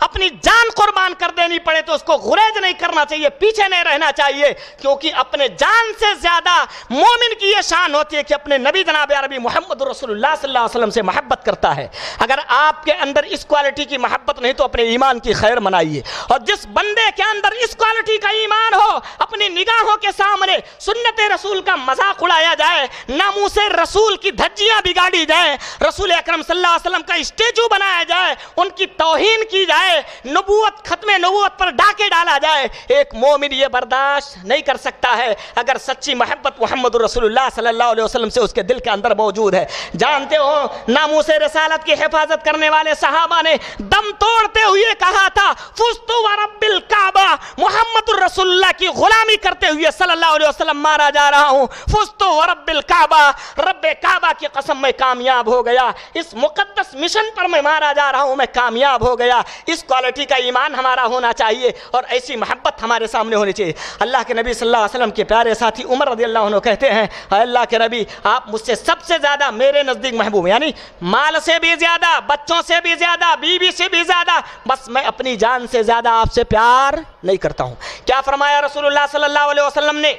اپنی جان قربان کر دینی پڑے تو اس کو غریز نہیں کرنا چاہیے، پیچھے نہیں رہنا چاہیے، کیونکہ اپنے جان سے زیادہ مومن کی یہ شان ہوتی ہے کہ اپنے نبی جناب عربی محمد رسول اللہ صلی اللہ علیہ وسلم سے محبت کرتا ہے۔ اگر آپ کے اندر اس کوالٹی کی محبت نہیں تو اپنے ایمان کی خیر منائیے، اور جس بندے کے اندر اس کوالٹی کا ایمان ہو، اپنی نگاہوں کے سامنے سنت رسول کا مذاق اڑایا جائے، ناموس رسول کی دھجیاں بگاڑی جائیں، رسول اکرم صلی اللہ علیہ وسلم کا اسٹیچو بنایا جائے، ان کی توہین کی جائے، نبوت ختم نبوت پر ڈاکے ڈالا جائے، ایک مومن یہ برداشت نہیں کر سکتا ہے اگر سچی محبت محمد رسول اللہ صلی اللہ علیہ وسلم سے اس کے دل کے اندر موجود ہے۔ جانتے ہو ناموس رسالت کی حفاظت کرنے والے صحابہ نے دم توڑتے ہوئے کہا تھا فزت ورب الکعبہ، محمد رسول اللہ کی غلامی کرتے ہوئے صلی اللہ علیہ وسلم مارا جا رہا ہوں، فزت ورب الکعبہ، رب کعبہ کی قسم میں کامیاب ہو گیا، اس مقدس مشن پر میں مارا جا رہا ہوں، میں کامیاب ہو گیا۔ اس کوالٹی کا ایمان ہمارا ہونا چاہیے اور ایسی محبت ہمارے سامنے ہونی چاہیے۔ اللہ کے نبی صلی اللہ علیہ وسلم کے پیارے ساتھی عمر رضی اللہ عنہ کہتے ہیں اے اللہ کے نبی، آپ مجھ سے سب سے زیادہ میرے نزدیک محبوب ہیں، یعنی مال سے بھی زیادہ، بچوں سے بھی زیادہ، بیوی سے بھی زیادہ، بس میں اپنی جان سے زیادہ آپ سے پیار نہیں کرتا ہوں۔ کیا فرمایا رسول اللہ صلی اللہ علیہ وسلم نے؟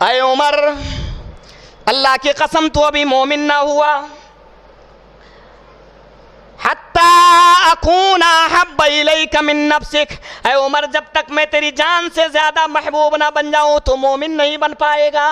اے عمر، اللہ کی قسم تو ابھی مومن نہ ہوا حتی اکون احب الیک من نفسک، اے عمر جب تک میں تیری جان سے زیادہ محبوب نہ بن جاؤں تو مومن نہیں بن پائے گا۔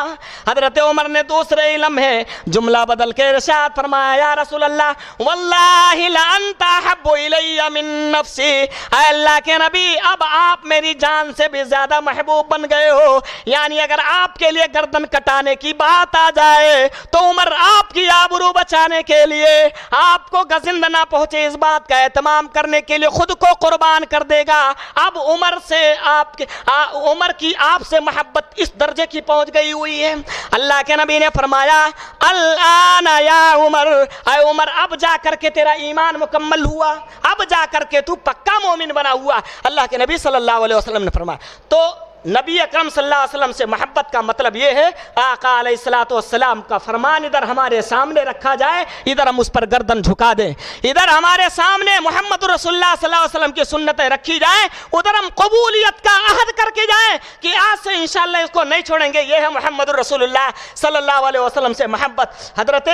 حضرت عمر نے دوسرے لمحے جملہ بدل کے ارشاد فرمایا یا رسول اللہ واللہ لانت احب الی من نفسی، اے اللہ کے نبی اب آپ میری جان سے بھی زیادہ محبوب بن گئے ہو، یعنی اگر آپ کے لیے گردن کٹانے کی بات آ جائے تو عمر آپ کی آبرو بچانے کے لیے، آپ کو گزند نہ پہنچے اس بات کا اہتمام کرنے کے لیے خود کو قربان کر دے گا. اب عمر کی آپ سے محبت اس درجے کی پہنچ گئی ہوئی ہے. اللہ کے نبی نے فرمایا الآن یا عمر، اے عمر اب جا کر کے تیرا ایمان مکمل ہوا، اب جا کر کے تو پکا مومن بنا ہوا. اللہ کے نبی صلی اللہ علیہ وسلم نے فرمایا. تو نبی اکرم صلی اللہ علیہ وسلم سے محبت کا مطلب یہ ہے آقا علیہ الصلوۃ والسلام کا فرمان ادھر ہمارے سامنے رکھا جائے، ادھر ہم اس پر گردن جھکا دیں. ادھر ہمارے سامنے محمد رسول اللہ صلی اللہ علیہ وسلم کی سنتیں رکھی جائیں، ادھر ہم قبولیت کا عہد کر کے جائیں کہ آج سے انشاءاللہ اس کو نہیں چھوڑیں گے. یہ ہے محمد رسول اللہ صلی اللہ علیہ وسلم سے محبت. حضرت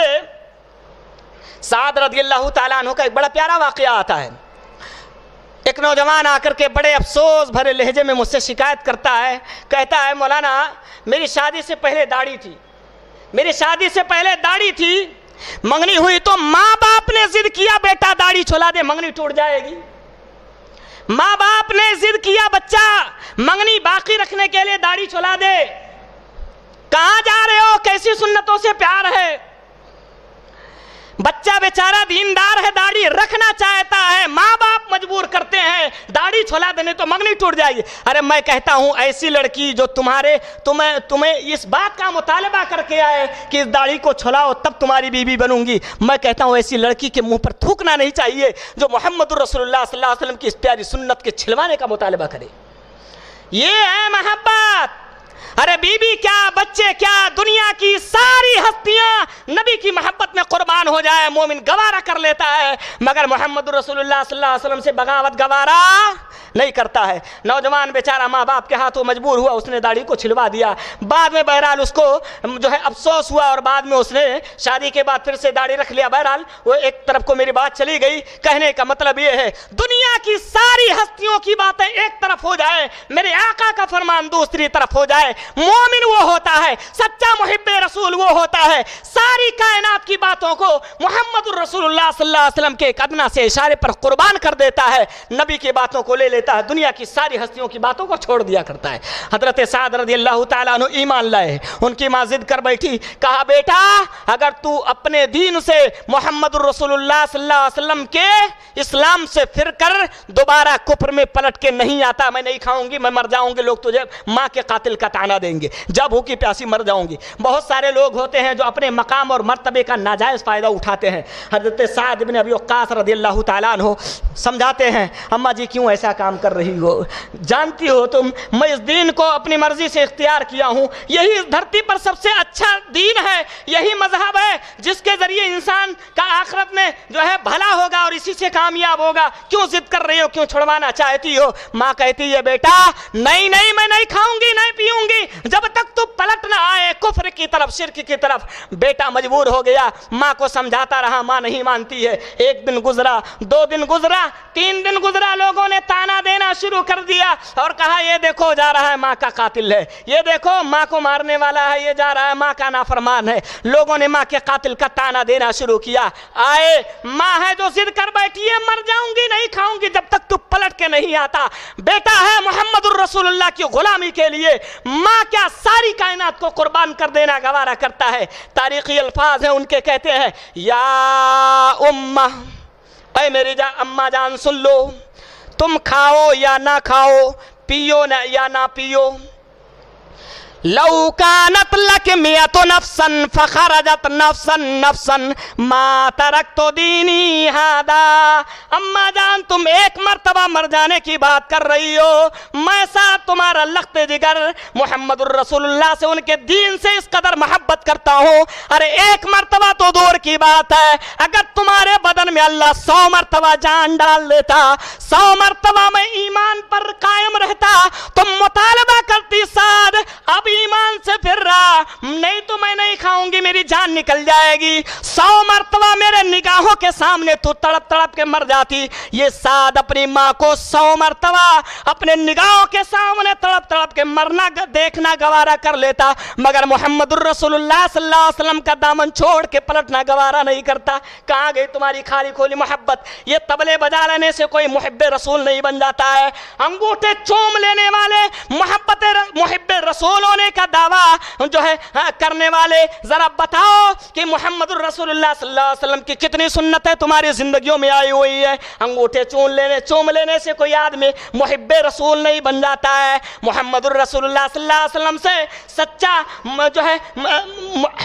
سعد رضی اللہ تعالیٰ عنہ کا ایک بڑا پیارا واقعہ آتا ہے. ایک نوجوان آ کر کے بڑے افسوس بھرے لہجے میں مجھ سے شکایت کرتا ہے، کہتا ہے مولانا میری شادی سے پہلے داڑھی تھی، میری شادی سے پہلے داڑھی تھی، منگنی ہوئی تو ماں باپ نے ضد کیا بیٹا داڑھی چھولا دے منگنی ٹوٹ جائے گی. ماں باپ نے ضد کیا بچہ منگنی باقی رکھنے کے لیے داڑھی چھولا دے. کہاں جا رہے ہو؟ کیسی سنتوں سے پیار ہے؟ بچہ بیچارہ دیندار ہے، داڑھی رکھنا چاہتا ہے، ماں باپ مجبور کرتے ہیں داڑھی چھولا دینے تو منگنی ٹوٹ جائے گی. ارے میں کہتا ہوں ایسی لڑکی جو تمہیں اس بات کا مطالبہ کر کے آئے کہ اس داڑھی کو چھولاؤ تب تمہاری بیوی بنوں گی، میں کہتا ہوں ایسی لڑکی کے منہ پر تھوکنا نہیں چاہیے جو محمد رسول اللہ صلی اللہ علیہ وسلم کی اس پیاری سنت کے چھلوانے کا مطالبہ کرے. یہ ہے محبت. ارے بیوی کیا، بچے کیا، دنیا کی ساری ہستیاں نبی کی محبت میں قربان ہو جائے مومن گوارا کر لیتا ہے، مگر محمد رسول اللہ صلی اللہ علیہ وسلم سے بغاوت گوارا نہیں کرتا ہے. نوجوان بیچارہ ماں باپ کے ہاتھوں مجبور ہوا، اس نے داڑھی کو چھلوا دیا. بعد میں بہرحال اس کو جو ہے افسوس ہوا اور بعد میں اس نے شادی کے بعد پھر سے داڑھی رکھ لیا. بہرحال وہ ایک طرف کو میری بات چلی گئی. کہنے کا مطلب یہ ہے دنیا کی ساری ہستیوں کی باتیں ایک طرف ہو جائے، میرے آقا کا فرمان دوسری طرف ہو جائے. مومن وہ ہوتا ہے، سچا محب رسول وہ ہوتا ہے، ساری کائنات کی باتوں کو محمد الرسول اللہ صلی اللہ علیہ وسلم کے ایک ادنا سے اشارے پر قربان کر دیتا ہے، نبی کی باتوں کو لے لیتا ہے، دنیا کی ساری ہستیوں کی باتوں کو چھوڑ دیا کرتا ہے. حضرت سعد رضی اللہ تعالیٰ عنہ ایمان لائے. ان کی ماں ضد کر بیٹھی، کہا بیٹا اگر تو اپنے دین سے محمد الرسول اللہ صلی اللہ علیہ وسلم کے اسلام سے پھر کر دوبارہ کفر میں پلٹ کے نہیں آتا، میں نہیں کھاؤں گی، میں مر جاؤں گی، لوگ تجھے ماں کے قاتل کا طعنہ دیں گے، جب بھوکی پیاسی مر جاؤں گی. بہت سارے لوگ ہوتے ہیں جو اپنے مقام اور مرتبے کا ناجائز فائدہ اٹھاتے ہیں. حضرت سعد بن ابی وقاص رضی اللہ تعالیٰ عنہ سمجھاتے ہیں اماں جی کیوں ایسا کام کر رہی ہو، جانتی ہو تم میں اس دین کو اپنی مرضی سے اختیار کیا ہوں، یہی اس دھرتی پر سب سے اچھا دین ہے، یہی مذہب ہے جس کے ذریعے انسان کا آخرت میں جو ہے بھلا ہوگا اور اسی سے کامیاب ہوگا، کیوں ضد کر رہی ہو، کیوں چھڑوانا چاہتی ہو؟ ماں کہتی ہے بیٹا نہیں میں نہیں کھاؤں گی، نہیں پیوں گی جب تک تو پلٹ نہ آئے کفر کی طرف، شرک کی طرف. بیٹا مجبور ہو گیا، ماں کو سمجھاتا رہا، ماں نہیں مانتی ہے. ایک دن گزرا، 2 دن گزرا، 3 دن گزرا، لوگوں نے طعنہ دینا شروع کر دیا اور کہا یہ دیکھو جا رہا ہے ماں کا قاتل ہے، یہ دیکھو ماں کو مارنے والا ہے، یہ جا رہا ہے ماں کا نافرمان ہے. لوگوں نے ماں کے قاتل کا طعنہ دینا شروع کیا. آئے ماں ہے جو ضد کر بیٹھی ہے مر جاؤں گی، نہیں کھاؤں گی جب تک تو پلٹ کے نہیں آتا. بیٹا ہے محمد الرسول اللہ کی غلامی کے لیے ماں کیا ساری کائنات کو قربان کر دینا گوارا کرتا ہے. تاریخی الفاظ ہیں ان کے، کہتے ہیں یا امہ، اے میری اماں جان سن لو، تم کھاؤ یا نہ کھاؤ، پیو یا نہ پیو، لو كانت لك 100 نفسا فخرجت نفسا ما تركت دینی هذا. اما جان تم ایک مرتبہ مر جانے کی بات کر رہی ہو، میں ساتھ تمہارا لخت جگر محمد الرسول اللہ سے، ان کے دین سے اس قدر محبت کرتا ہوں. ارے ایک مرتبہ تو دور کی بات ہے، اگر تمہارے بدن میں اللہ 100 مرتبہ جان ڈال دیتا، 100 مرتبہ میں ایمان پر قائم رہتا، تم مطالبہ کرتی سعد اب ایمان سے پھر رہا، نہیں تو میں نہیں کھاؤں گی، میری جان نکل جائے گی. 100 مرتبہ میرے نگاہوں کے سامنے تو تڑپ تڑپ کے مر جاتی. یہ سعد اپنی ماں کو 100 مرتبہ اپنے نگاہوں کے سامنے تڑپ تڑپ کے مرنا دیکھنا گوارا کر لیتا، مگر محمد الرسول اللہ صلی اللہ علیہ وسلم کا دامن چھوڑ کے پلٹنا گوارا نہیں کرتا. کہاں گئی تمہاری خالی کھولی محبت؟ یہ طبلے بجا لینے سے کوئی محب رسول نہیں بن جاتا ہے. انگوٹھے چوم لینے والے محب رسول ہونے کا دعویٰ جو ہے کرنے والے ذرا بتا بتاؤ کہ محمد الرسول اللہ صلی اللہ علیہ وسلم کی کتنی سنتیں تمہاری زندگیوں میں آئی ہوئی ہے. انگوٹھے چوم لینے سے کوئی آدمی محب رسول نہیں بن جاتا ہے. محمد الرسول اللہ صلی اللہ علیہ وسلم سے سچا جو ہے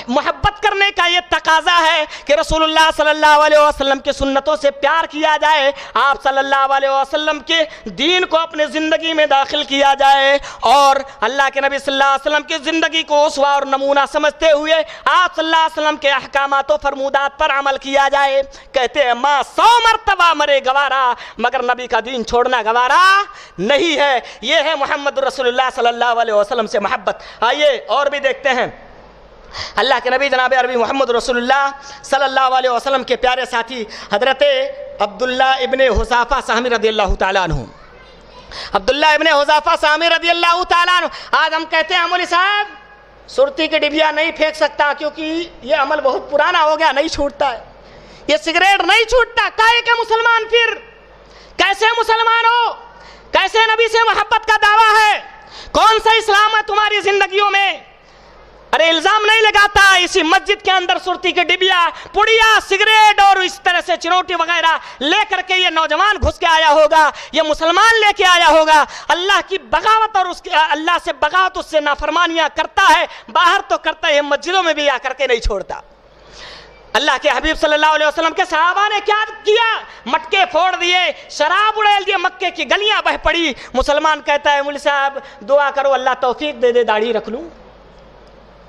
محبت کرنے کا یہ تقاضا ہے کہ رسول اللہ صلی اللہ علیہ وسلم کی سنتوں سے پیار کیا جائے, آپ صلی اللہ علیہ وسلم کے دین کو اپنے زندگی میں داخل کیا جائے, اور اللہ کے نبی صلی اللہ علیہ وسلم کی زندگی کو اسوہ اور نمونہ سمجھتے ہوئے آپ صلی اللہ علیہ وسلم کے احکامات و فرمودات پر عمل کیا جائے. کہتے ہیں ماں 100 مرتبہ مرے گوارا مگر نبی کا دین چھوڑنا گوارا نہیں ہے. یہ ہے محمد رسول اللہ صلی اللہ علیہ وسلم سے محبت. آئیے اور بھی دیکھتے ہیں اللہ کے نبی جناب عربی محمد رسول اللہ صلی اللہ علیہ وسلم کے پیارے ساتھی حضرت عبداللہ ابن حذافہ سہمی رضی اللہ تعالیٰ عنہ. عبداللہ ابن حذافہ سہمی رضی اللہ تعالیٰ عنہ. آج ہم کہتے ہیں مولوی صاحب سرتی کے ڈبیا نہیں پھینک سکتا کیونکہ یہ عمل بہت پرانا ہو گیا, نہیں چھوٹتا ہے. یہ سگریٹ نہیں چھوٹتا. کائے کے مسلمان پھر کیسے مسلمان ہو؟ کیسے نبی سے محبت کا دعویٰ ہے؟ کون سا اسلام ہے تمہاری زندگیوں میں؟ ارے الزام نہیں لگاتا اسی مسجد کے اندر سرتی کے ڈبیا, پڑیا, سگریٹ اور اس طرح سے چروٹی وغیرہ لے کر کے یہ نوجوان گھس کے آیا ہوگا, یہ مسلمان لے کے آیا ہوگا. اللہ کی بغاوت اور اس اللہ سے بغاوت, اس سے نافرمانیاں کرتا ہے, باہر تو کرتا ہے, مسجدوں میں بھی آ کر کے نہیں چھوڑتا. اللہ کے حبیب صلی اللہ علیہ وسلم کے صحابہ نے کیا کیا؟ مٹکے پھوڑ دیے, شراب اڑیل دیے, مکے کی گلیاں بہ پڑی. مسلمان کہتا ہے مولوی صاحب دعا کرو اللہ توفیق دے دے داڑھی رکھ لوں,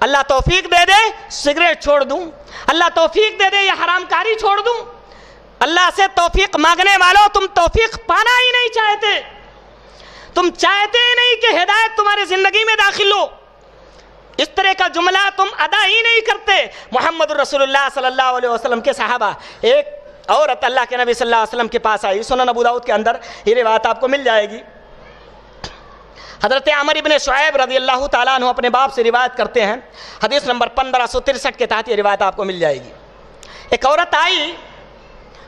اللہ توفیق دے دے سگریٹ چھوڑ دوں, اللہ توفیق دے دے یہ حرام کاری چھوڑ دوں. اللہ سے توفیق مانگنے والوں تم توفیق پانا ہی نہیں چاہتے, تم چاہتے ہی نہیں کہ ہدایت تمہاری زندگی میں داخل ہو. اس طرح کا جملہ تم ادا ہی نہیں کرتے. محمد رسول اللہ صلی اللہ علیہ وسلم کے صحابہ, ایک عورت اللہ کے نبی صلی اللہ علیہ وسلم کے پاس آئی. سنن ابو داؤد کے اندر یہ روایت آپ کو مل جائے گی. حضرت عمر ابن شعیب رضی اللہ تعالیٰ عنہ اپنے باپ سے روایت کرتے ہیں, حدیث نمبر 1563 کے تحت یہ روایت آپ کو مل جائے گی. ایک عورت آئی,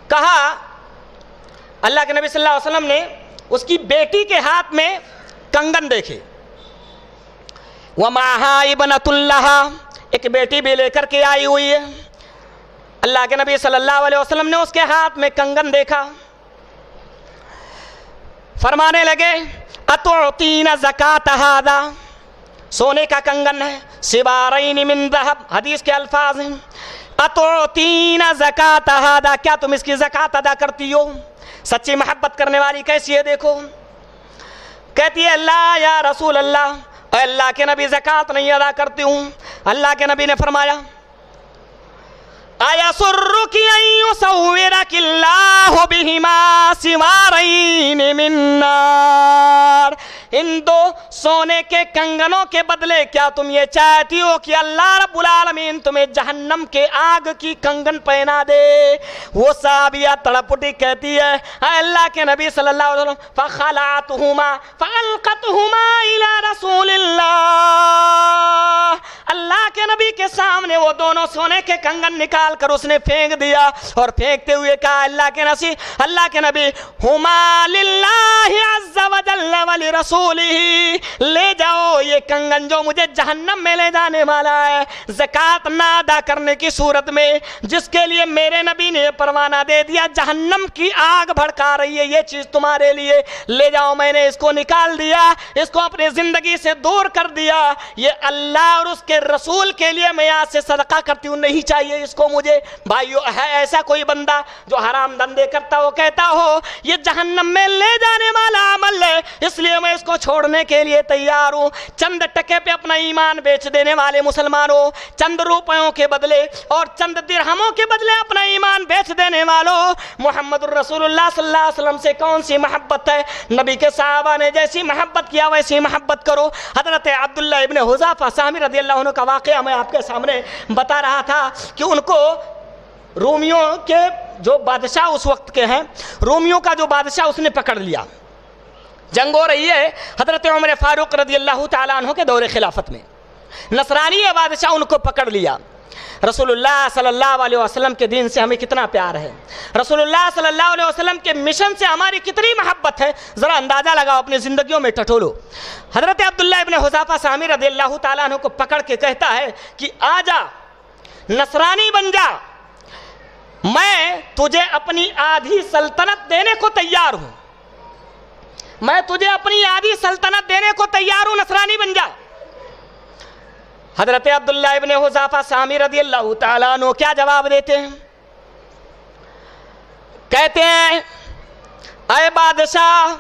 کہا اللہ کے نبی صلی اللہ علیہ وسلم نے اس کی بیٹی کے ہاتھ میں کنگن دیکھے. وَمَعَهَا ابْنَةٌ لَهَا, ایک بیٹی بھی لے کر کے آئی ہوئی ہے. اللہ کے نبی صلی اللہ علیہ وسلم نے اس کے ہاتھ میں کنگن دیکھا, فرمانے لگے اتعطین زکات ہذا, سونے کا کنگن ہے, سوارین من ذہب, حدیث کے الفاظ ہیں اتعطین زکات ہذا, کیا تم اس کی زکات ادا کرتی ہو؟ سچی محبت کرنے والی کیسی ہے دیکھو. کہتی ہے لا یا رسول اللہ, اے اللہ کے نبی زکات نہیں ادا کرتی ہوں. اللہ کے نبی نے فرمایا ایسرک ان یصورک اللہ بہما سوارین من نار, ان دو سونے کے کنگنوں کے بدلے کیا تم یہ چاہتی ہو کہ اللہ رب العالمین تمہیں جہنم کے آگ کی کنگن پہنا دے؟ وہ صحابیہ تڑپ اٹھی, کہتی ہے اے اللہ کے نبی صلی اللہ علیہ وسلم فخلعتہما فالقتہما الی رسول اللہ, اللہ کے نبی کے سامنے وہ دونوں سونے کے کنگن نکال کر اس نے پھینک دیا, اور پھینکتے ہوئے کہا اللہ کے نبی ہما للہ عز وجل ولرسولہ, لے جاؤ یہ کنگن جو مجھے جہنم میں لے جانے والا ہے. زکات نہ ادا کرنے کی صورت میں جس کے لیے میرے نبی نے پروانہ دے دیا, جہنم کی آگ بھڑکا رہی ہے, یہ چیز تمہارے لیے, لے جاؤ. میں نے اس کو نکال دیا, اس کو اپنی زندگی سے دور کر دیا, یہ اللہ اور اس کے رسول کے لیے میں آج سے صدقہ کرتی ہوں, نہیں چاہیے اس کو مجھے. بھائیو ہے ایسا کوئی بندہ جو حرام دھندے کرتا ہو, کہتا ہو یہ جہنم میں لے جانے والا عمل ہے اس لیے میں اس کو چھوڑنے کے لیے تیار ہوں. چند ٹکے پہ اپنا ایمان بیچ دینے والے مسلمانوں, چند روپیوں کے بدلے اور چند درہموں کے بدلے اپنا ایمان بیچ دینے والوں, محمد الرسول اللہ صلی اللہ علیہ وسلم سے کون سی محبت ہے؟ نبی کے صحابہ نے جیسی محبت کیا ویسی محبت کرو. حضرت عبداللہ ابن حذافہ سہمی رضی اللہ عنہ کا واقعہ میں آپ کے سامنے بتا رہا تھا کہ ان کو رومیوں کے جو بادشاہ اس وقت کے ہیں, رومیوں کا جو بادشاہ اس نے پکڑ لیا, جنگ ہو رہی ہے حضرت عمر فاروق رضی اللہ تعالیٰ عنہ کے دور خلافت میں, نصرانی بادشاہ ان کو پکڑ لیا. رسول اللہ صلی اللہ علیہ وسلم کے دین سے ہمیں کتنا پیار ہے, رسول اللہ صلی اللہ علیہ وسلم کے مشن سے ہماری کتنی محبت ہے, ذرا اندازہ لگاؤ, اپنی زندگیوں میں ٹٹولو. حضرت عبداللہ ابن حذافہ سہمی رضی اللہ تعالیٰ عنہ کو پکڑ کے کہتا ہے کہ آجا نصرانی بن جا، میں تجھے اپنی آدھی سلطنت دینے کو تیار ہوں، میں تجھے اپنی آدھی سلطنت دینے کو تیار ہوں، نصرانی بن جا۔ حضرت عبداللہ ابن حذافہ سامی رضی اللہ تعالیٰ عنہ کیا جواب دیتے ہیں؟ کہتے ہیں اے بادشاہ،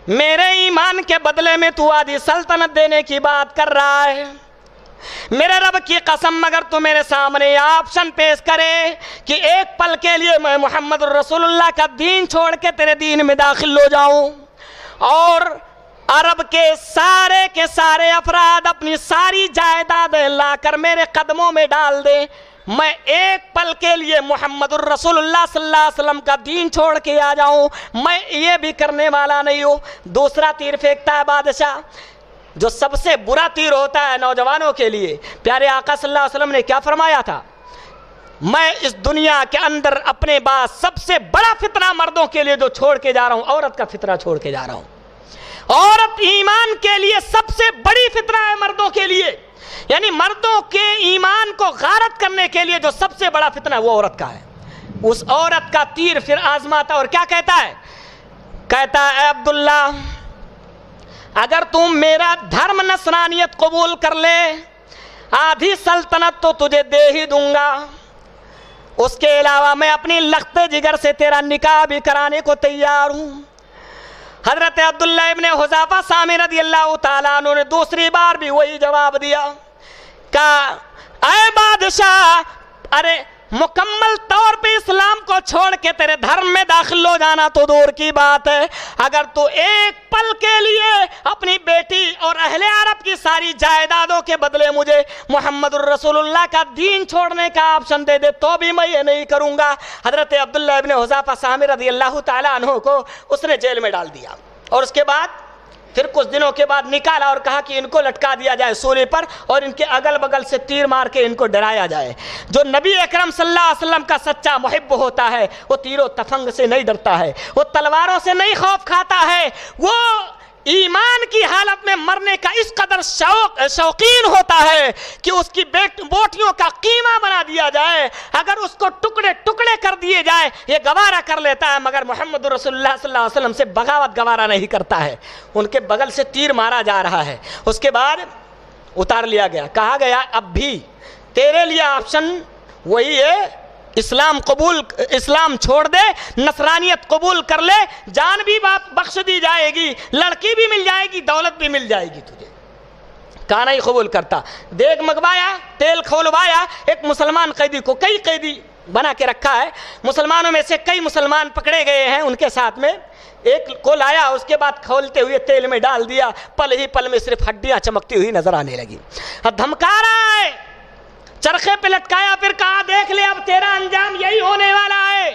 میرے ایمان کے بدلے میں تو آدھی سلطنت دینے کی بات کر رہا ہے، میرے رب کی قسم اگر تو میرے سامنے یہ آپشن پیش کرے کہ ایک پل کے لیے میں محمد الرسول اللہ کا دین چھوڑ کے تیرے دین میں داخل ہو جاؤں اور عرب کے سارے افراد اپنی ساری جائیدادیں لا کر میرے قدموں میں ڈال دیں، میں ایک پل کے لیے محمد الرسول اللہ صلی اللہ علیہ وسلم کا دین چھوڑ کے آ جاؤں، میں یہ بھی کرنے والا نہیں ہوں۔ دوسرا تیر پھینکتا ہے بادشاہ، جو سب سے برا تیر ہوتا ہے نوجوانوں کے لیے۔ پیارے آقا صلی اللہ علیہ وسلم نے کیا فرمایا تھا؟ میں اس دنیا کے اندر اپنے بعد سب سے بڑا فتنہ مردوں کے لیے جو چھوڑ کے جا رہا ہوں، عورت کا فتنہ چھوڑ کے جا رہا ہوں۔ عورت ایمان کے لیے سب سے بڑی فتنہ ہے مردوں کے لیے، یعنی مردوں کے ایمان کو غارت کرنے کے لیے جو سب سے بڑا فتنہ وہ عورت کا ہے۔ اس عورت کا تیر پھر آزماتا اور کیا کہتا ہے؟ کہتا ہے اے عبداللہ، اگر تم میرا دھرم نصرانیت قبول کر لے، آدھی سلطنت تو تجھے دے ہی دوں گا، اس کے علاوہ میں اپنی لخت جگر سے تیرا نکاح بھی کرانے کو تیار ہوں۔ حضرت عبداللہ ابن حذافہ سامی رضی اللہ تعالیٰ عنہ نے دوسری بار بھی وہی جواب دیا، کہا اے بادشاہ، ارے مکمل طور پہ اسلام کو چھوڑ کے تیرے دھرم میں داخل ہو جانا تو دور کی بات ہے، اگر تو ایک پل کے لیے اپنی بیٹی اور اہل عرب کی ساری جائیدادوں کے بدلے مجھے محمد الرسول اللہ کا دین چھوڑنے کا آپشن دے دے تو بھی میں یہ نہیں کروں گا۔ حضرت عبداللہ ابن حذافہ سامی رضی اللہ تعالیٰ عنہ کو اس نے جیل میں ڈال دیا، اور اس کے بعد پھر کچھ دنوں کے بعد نکالا اور کہا کہ ان کو لٹکا دیا جائے سولی پر اور ان کے اگل بگل سے تیر مار کے ان کو ڈرایا جائے۔ جو نبی اکرم صلی اللہ علیہ وسلم کا سچا محب ہوتا ہے وہ تیر و تفنگ سے نہیں ڈرتا ہے، وہ تلواروں سے نہیں خوف کھاتا ہے، وہ ایمان کی حالت میں مرنے کا اس قدر شوقین ہوتا ہے کہ اس کی بوٹیوں کا قیمہ بنا دیا جائے، اگر اس کو ٹکڑے ٹکڑے کر دیے جائے یہ گوارا کر لیتا ہے، مگر محمد رسول اللہ صلی اللہ علیہ وسلم سے بغاوت گوارا نہیں کرتا ہے۔ ان کے بغل سے تیر مارا جا رہا ہے، اس کے بعد اتار لیا گیا، کہا گیا اب بھی تیرے لیے آپشن وہی ہے، اسلام چھوڑ دے، نصرانیت قبول کر لے، جان بھی بخش دی جائے گی، لڑکی بھی مل جائے گی، دولت بھی مل جائے گی تجھے۔ کہا نہیں قبول کرتا، دیگ منگوایا، تیل کھولوایا، ایک مسلمان قیدی کو، کئی قیدی بنا کے رکھا ہے، مسلمانوں میں سے کئی مسلمان پکڑے گئے ہیں ان کے ساتھ میں، ایک کو لایا، اس کے بعد کھولتے ہوئے تیل میں ڈال دیا، پل ہی پل میں صرف ہڈیاں چمکتی ہوئی نظر آنے لگی، دھمکا رہا ہے، چرخے پہ لٹکایا، پھر کہا دیکھ لے اب تیرا انجام یہی ہونے والا ہے،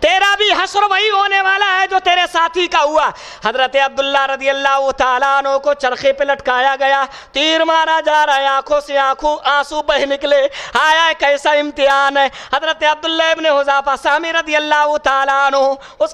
تیرا بھی حشر وہی ہونے والا ہے جو تیرے ساتھی کا ہوا۔ حضرت عبداللہ رضی اللہ تعالیٰ عنہ کو چرخے پہ لٹکایا گیا، تیر مارا جا رہا ہے، آنکھوں سے آنسو بہ نکلے، آیا کیسا امتحان ہے۔ حضرت عبداللہ ابن حذافہ سامی رضی اللہ تعالیٰ عنہ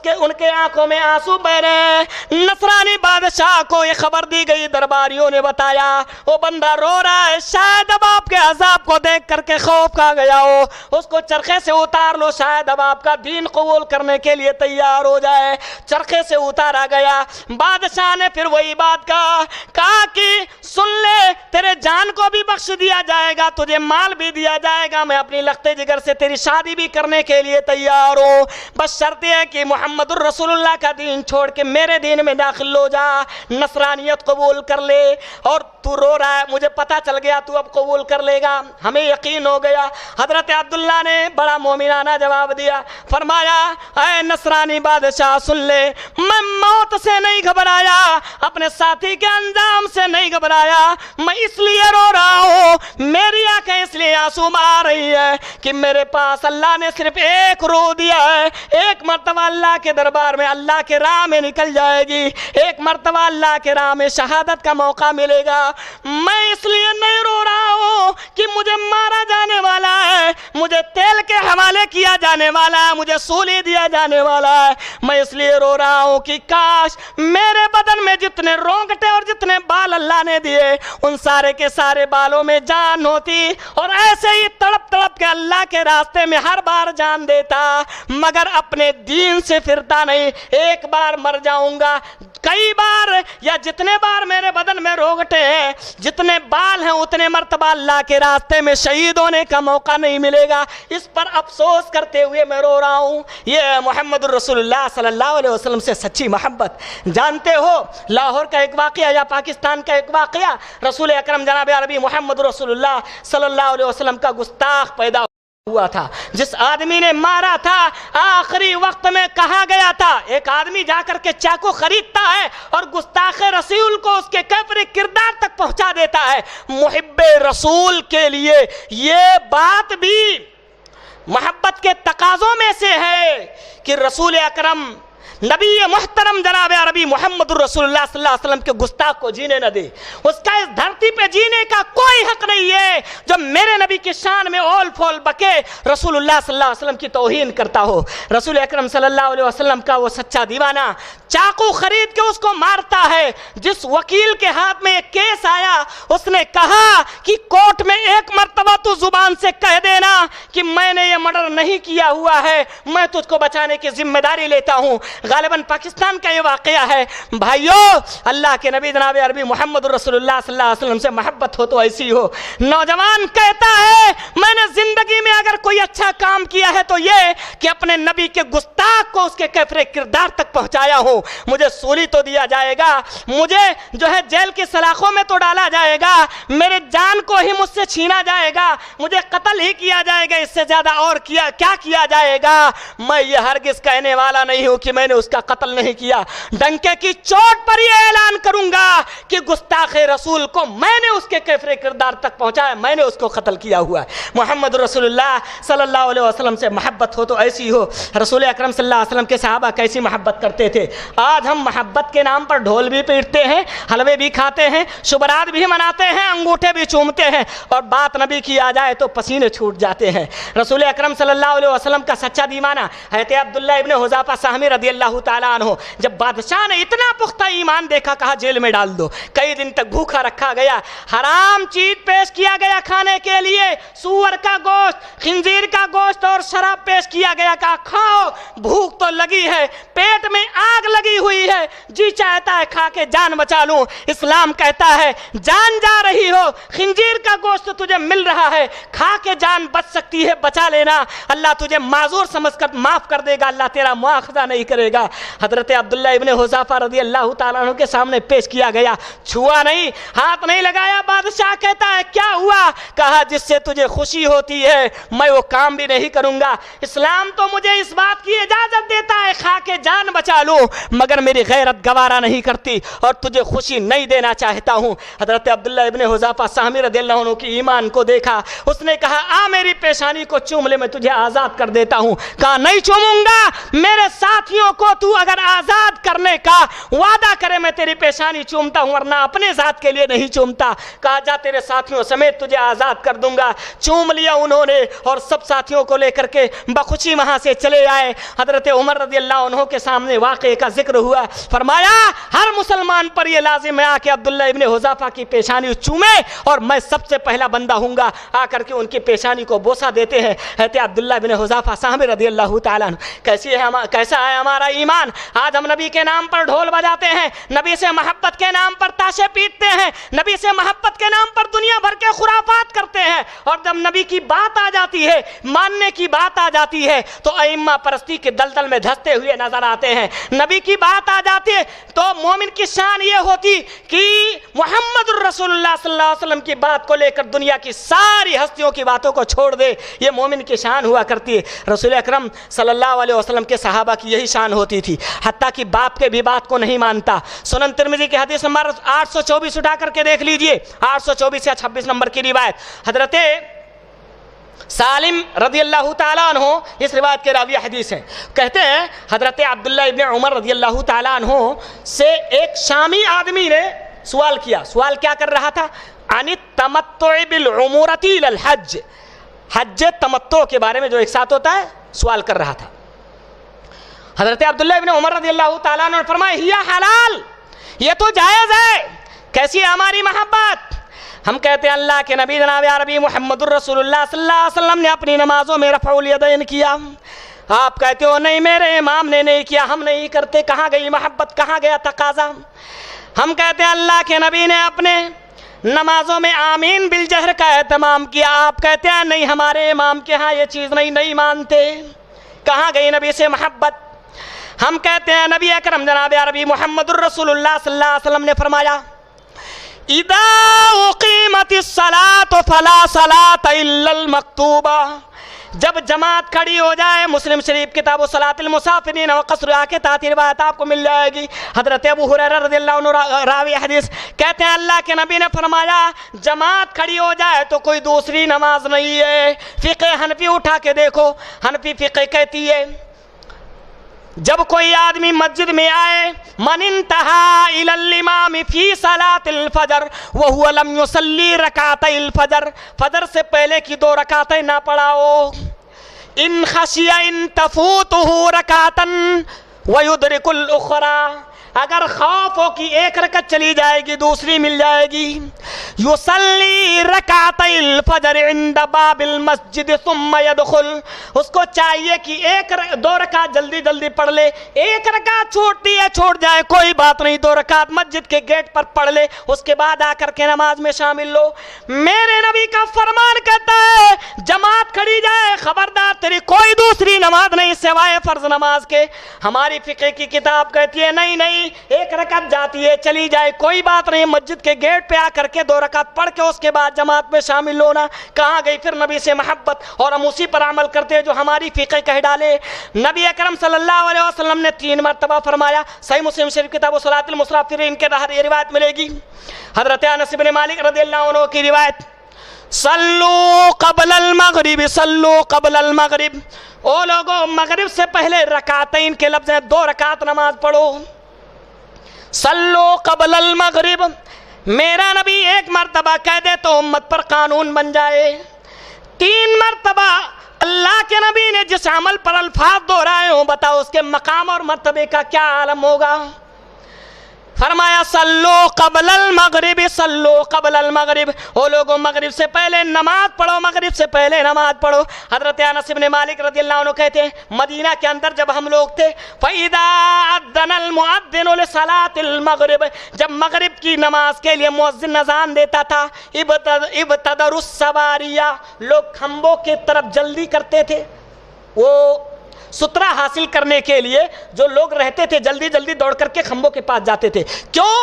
ان کے آنکھوں میں آنسو بہ رہے ہیں۔ نصرانی بادشاہ کو یہ خبر دی گئی، درباریوں نے بتایا وہ بندہ رو رہا ہے، شاید اب آپ کے عذاب کو دیکھ کر کے خوف کھا گیا ہو، اس کو چرخے سے اتار لو، شاید اب آپ کا دین قبول کرنے کے لیے تیار ہو جائے۔ چرخے سے اتارا گیا، بادشاہ نے پھر وہی بات کہا کہ سن لے، تیرے جان کو بھی بخش دیا جائے گا، تجھے مال بھی دیا جائے گا، میں اپنی لخت جگر سے تیری شادی بھی کرنے کے لیے تیار ہوں، بس شرط ہے کہ محمد الرسول اللہ کا دین چھوڑ کے میرے دین میں داخل ہو جا، نصرانیت قبول کر لے۔ اور تو رو رہا ہے، مجھے پتا چل گیا تو اب قبول کر لے گا، ہمیں یقین ہو گیا۔ حضرت عبداللہ نے بڑا مومنانہ جواب دیا، فرمایا اے نصرانی بادشاہ سن لے، میں موت سے نہیں گھبرایا، اپنے ساتھی کے انجام سے نہیں گھبرایا، میں اس لیے رو رہا ہوں، میری آنکھیں اس لیے آنسو آ رہی ہے کہ میرے پاس اللہ نے صرف ایک روح دیا ہے، ایک مرتبہ اللہ کے دربار میں اللہ کے راہ میں نکل جائے گی، ایک مرتبہ اللہ کے راہ میں شہادت کا موقع ملے گا، میں اس لیے نہیں رو رہا ہوں کہ مجھے مارا جانے والا ہے, مجھے تیل کے حوالے کیا جانے والا ہے, مجھے سولی دیا جانے والا ہے. میں اس لیے رو رہا ہوں کہ کاش میرے بدن میں جتنے رونگٹے اور جتنے بال اللہ نے دیے ان سارے کے سارے بالوں میں جان ہوتی, اور ایسے ہی تڑپ تڑپ کے اللہ کے راستے میں ہر بار جان دیتا, مگر اپنے دین سے پھرتا نہیں. ایک بار مر جاؤں گا, کئی بار یا جتنے بار میرے بدن میں رونگٹے ہیں, جتنے بال ہیں, اتنے مرتبہ اللہ کے راستے میں شہید ہونے کا موقع نہیں ملے گا. اس پر افسوس کرتے ہوئے میں رو رہا ہوں. یہ محمد الرسول اللہ صلی اللہ علیہ وسلم سے سچی محبت. جانتے ہو لاہور کا ایک واقعہ یا پاکستان کا ایک واقعہ, رسول اکرم جناب عربی محمد رسول اللہ صلی اللہ علیہ وسلم کا گستاخ پیدا ہوا تھا. جس آدمی نے مارا تھا آخری وقت میں کہا گیا تھا, ایک آدمی جا کر کے چاقو خریدتا ہے اور گستاخ رسول کو اس کے کفر کردار تک پہنچا دیتا ہے. محب رسول کے لیے یہ بات بھی محبت کے تقاضوں میں سے ہے کہ رسول اکرم نبی محترم جناب عربی محمد الرسول اللہ صلی اللہ علیہ وسلم کے گستاخ کو جینے نہ دے. اس کا اس دھرتی پہ جینے کا کوئی حق نہیں ہے جو میرے نبی کی شان میں اول پھول بکے, رسول اللہ صلی اللہ علیہ وسلم کی توہین کرتا ہو. رسول اکرم صلی اللہ علیہ وسلم کا وہ سچا دیوانہ چاقو خرید کے اس کو مارتا ہے. جس وکیل کے ہاتھ میں ایک کیس آیا اس نے کہا کہ کورٹ میں ایک مرتبہ تو زبان سے کہہ دینا کہ میں نے یہ مرڈر نہیں کیا ہوا ہے, میں تجھ کو بچانے کی ذمہ داری لیتا ہوں. غالباً پاکستان کا یہ واقعہ ہے. بھائیو, اللہ کے نبی جناب عربی محمد رسول اللہ صلی اللہ علیہ وسلم سے محبت ہو تو ایسی ہو. نوجوان کہتا ہے میں نے زندگی میں اگر کوئی اچھا کام کیا ہے تو یہ کہ اپنے نبی کے گستاخ کو اس کے کفر کردار تک پہنچایا ہوں. مجھے سولی تو دیا جائے گا, مجھے جو ہے جیل کی سلاخوں میں تو ڈالا جائے گا, میرے جان کو ہی مجھ سے چھینا جائے گا, مجھے قتل ہی کیا جائے گا, اس سے زیادہ اور کیا جائے گا. میں یہ ہرگز کہنے والا نہیں ہوں کہ میں نے اس کا قتل نہیں کیا. ڈنکے کی چوٹ پر یہ اعلان کروں گا کہ گستاخ رسول کو میں نے اس کے کفر کردار تک پہنچایا, میں نے اس کو قتل کیا ہوا ہے. محمد رسول اللہ صلی اللہ علیہ وسلم سے محبت ہو تو ایسی ہو. رسول اکرم صلی اللہ علیہ وسلم کے صحابہ کیسی محبت کرتے تھے. آج ہم محبت کے نام پر ڈھول بھی پیٹتے ہیں, حلوے بھی کھاتے ہیں, شبرات بھی مناتے ہیں, انگوٹھے بھی چومتے ہیں, اور بات نبی کی آ جائے تو پسینے چھوٹ جاتے ہیں. رسول اکرم صلی اللہ علیہ وسلم کا سچا دیوانہ حضرت عبداللہ ابن حذافہ سہمی رضی اللہ تعالیٰ عنہ, جب بادشاہ نے اتنا پختہ ایمان دیکھا کہا جیل میں ڈال دو. کئی دن تک بھوکا رکھا گیا, حرام چیز پیش کیا گیا کھانے کے لیے, سور کا گوشت, خنزیر کا گوشت اور شراب پیش کیا گیا, کہا کھاؤ, بھوک تو لگی ہے, پیٹ میں آگ لگی ہوئی ہے, جی چاہتا ہے کھا کے جان بچا لوں. اسلام کہتا ہے جان جا رہی ہو, خنزیر کا گوشت تجھے مل رہا ہے, کھا کے جان بچ سکتی ہے, بچا لینا, اللہ تجھے معذور سمجھ کر معاف کر دے گا, اللہ تیرا مواخذہ نہیں کرے گا. حضرت عبداللہ ابن حذافہ رضی اللہ تعالیٰ عنہ کے سامنے پیش کیا گیا, چھوا نہیں, ہاتھ نہیں لگایا. بادشاہ کہتا ہے کیا ہوا؟ کہا جس سے تجھے خوشی ہوتی ہے میں وہ کام بھی نہیں کروں گا. اسلام تو مجھے اس بات کی اجازت دیتا ہے کھا کے جان بچا لوں, مگر میری غیرت گوارا نہیں کرتی اور تجھے خوشی نہیں دینا چاہتا ہوں. حضرت عبداللہ ابن حذافہ سہمی رضی اللہ عنہ کی ایمان کو دیکھا, اس نے کہا آ میری پیشانی کو چوم لے, میں تجھے آزاد کر دیتا ہوں. کہا نہیں چوموں گا, میرے ساتھیوں کو تو اگر آزاد کرنے کا وعدہ کرے میں تیری پیشانی چومتا ہوں, ورنہ اپنے ذات کے لیے نہیں چومتا. کہا جا تیرے ساتھیوں سمیت تجھے آزاد کر دوں گا. چوم لیا انہوں نے اور سب ساتھیوں کو لے کر کے بخوشی وہاں سے چلے آئے. حضرت عمر رضی اللہ عنہ کے سامنے واقعے کا ذکر ہوا, فرمایا ہر مسلمان پر یہ لازم ہے آ کے عبداللہ ابن حذافہ کی پیشانی چومے, اور میں سب سے پہلا بندہ ہوں گا. آ کر کے ان کی پیشانی کو بوسہ دیتے ہیں. حضرت عبداللہ ابن حذافہ سہمی رضی اللہ تعالیٰ عنہ, کیسا ہے ہمارا ایمان. آج ہم نبی کے نام پر ڈھول بجاتے ہیں, نبی سے محبت کے نام پر تاشے پیٹتے ہیں, نبی سے محبت کے نام پر دنیا بھر کے خرافات کرتے ہیں, اور جب نبی کی بات آ جاتی ہے, ماننے کی بات آ جاتی ہے, تو ائمہ پرستی کے دلدل میں دھستے ہوئے نظر آتے ہیں. نبی کی بات آ جاتی ہے تو مومن کی شان یہ ہوتی کہ محمد الرسول اللہ صلی اللہ علیہ وسلم کی بات کو لے کر دنیا کی ساری ہستیوں کی باتوں کو چھوڑ دے. یہ مومن کی شان ہوا کرتی ہے. رسول اکرم صلی اللہ علیہ وسلم کے صحابہ کی یہی شان ہوتی تھی, حتیٰ کہ باپ کے بھی بات کو نہیں مانتا. سنن ترمذی کی حدیث نمبر 824 اٹھا کر کے دیکھ لیجئے, 824 یا 26 نمبر کی روایت. حضرت سالم رضی اللہ تعالیٰ عنہ اس روایت کے راوی حدیث ہیں, کہتے ہیں حضرت عبداللہ ابن عمر رضی اللہ تعالیٰ عنہ سے ایک شامی آدمی نے سوال کیا. سوال کیا کر رہا تھا؟ عن التمتع بالعمرة الى الحج، حج تمتع کے بارے میں جو ایک ساتھ ہوتا ہے سوال کر رہا تھا. حضرت عبداللہ ابن عمر رضی اللہ تعالیٰ عنہ نے فرمایا ہی حلال، یہ تو جائز ہے. کیسی ہے ہماری محبت؟ ہم کہتے ہیں اللہ کے نبی جناب عربی محمد الرسول اللہ صلی اللہ علیہ وسلم نے اپنی نمازوں میں رفع الیدین کیا. آپ کہتے ہو نہیں میرے امام نے نہیں کیا، ہم نہیں کرتے. کہاں گئی محبت، کہاں گیا تقاضا؟ ہم کہتے ہیں اللہ کے نبی نے اپنے نمازوں میں آمین بالجہر کا اہتمام کیا. آپ کہتے ہیں نہیں ہمارے امام کے ہاں یہ چیز نہیں مانتے. کہاں گئی نبی سے محبت؟ ہم کہتے ہیں نبی اکرم جناب عربی محمد الرسول اللہ صلی اللہ علیہ وسلم نے فرمایا اذا اقیمت الصلاة فلا صلاة الا المکتوبہ، جب جماعت کھڑی ہو جائے. مسلم شریف کتاب صلاۃ المسافرین وقصرها کے تحت روایت آپ کو مل جائے گی. حضرت ابو ہریرہ رضی اللہ عنہ راوی حدیث کہتے ہیں اللہ کے نبی نے فرمایا جماعت کھڑی ہو جائے تو کوئی دوسری نماز نہیں ہے. فقہ حنفی اٹھا کے دیکھو، حنفی فقہ کہتی ہے جب کوئی آدمی مسجد میں آئے من انتہا الی الامام فی صلاۃ الفجر وہو لم یصلی رکعتي الفجر، فجر سے پہلے کی 2 رکعتیں نہ پڑھاؤ. ان خشی ان تفوتہ رکعتا ویدرک الاخرى، اگر خوف ہو کہ 1 رکعت چلی جائے گی دوسری مل جائے گی. یصلی رکعتي الفجر عند باب المسجد ثم يدخل، اس کو چاہیے کہ 2 رکعت جلدی جلدی پڑھ لے. 1 رکعت چھوٹتی ہے چھوٹ جائے کوئی بات نہیں، 2 رکعت مسجد کے گیٹ پر پڑھ لے، اس کے بعد آ کر کے نماز میں شامل لو. میرے نبی کا فرمان کہتا ہے جماعت کھڑی جائے خبردار تیری کوئی دوسری نماز نہیں سوائے فرض نماز کے. ہماری فقہ کی کتاب کہتی ہے نہیں 1 رکعت جاتی ہے چلی جائے کوئی بات نہیں، مسجد کے گیٹ پہ آ کر کے 2 رکعت پڑھ کے اس کے بعد جماعت میں شامل ہونا. کہاں گئی پھر نبی سے محبت؟ اور ہم اسی پر عمل کرتے ہیں جو ہماری فقہ کہہ ڈالے. نبی اکرم صلی اللہ علیہ وسلم نے 3 مرتبہ فرمایا. صحیح مسلم شریف کتاب صلاۃ المسافرین کے تحت یہ روایت ملے گی. حضرت انس بن مالک رضی اللہ عنہ کی روایت صلو قبل المغرب صلو قبل المغرب، او لوگوں مغرب سے پہلے رکعتین کے لفظ ہیں 2 رکعت نماز پڑھو. صلو قبل المغرب، میرا نبی 1 مرتبہ کہہ دے تو امت پر قانون بن جائے. 3 مرتبہ اللہ کے نبی نے جس عمل پر الفاظ دہرائے ہوں بتاؤ اس کے مقام اور مرتبے کا کیا عالم ہوگا. فرمایا صلو قبل المغرب صلو قبل المغرب، او لوگوں مغرب سے پہلے نماز پڑھو، مغرب سے پہلے نماز پڑھو. حضرت انس بن مالک رضی اللہ عنہ کہتے ہیں مدینہ کے اندر جب ہم لوگ تھے فَإِذَا أَذَّنَ الْمُؤَذِّنُ لِصَلَاةِ الْمَغْرِبِ، جب مغرب کی نماز کے لیے مؤذن اذان دیتا تھا ابتدروا السواریہ، لوگ کھمبوں کی طرف جلدی کرتے تھے. وہ سترہ حاصل کرنے کے لیے جو لوگ رہتے تھے جلدی جلدی دوڑ کر کے کھمبوں کے پاس جاتے تھے. کیوں؟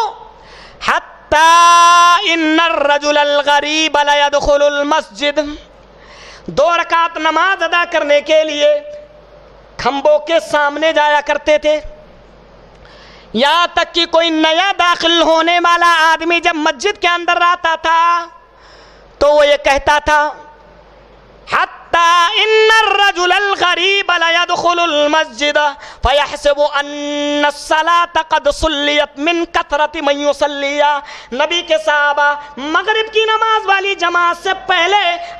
حتی ان الرجل الغریب لا يدخل المسجد، 2 رکعت نماز ادا کرنے کے لیے کھمبوں کے سامنے جایا کرتے تھے. یہاں تک کہ کوئی نیا داخل ہونے والا آدمی جب مسجد کے اندر آتا تھا تو وہ یہ کہتا تھا حتی ان الرجل الغریب لا يدخل المسجد فيحسب ان الصلاة قد صلیت من کثرت من یصلی. نبی کے صحابہ مغرب کی نماز والی جماعت سے پہلے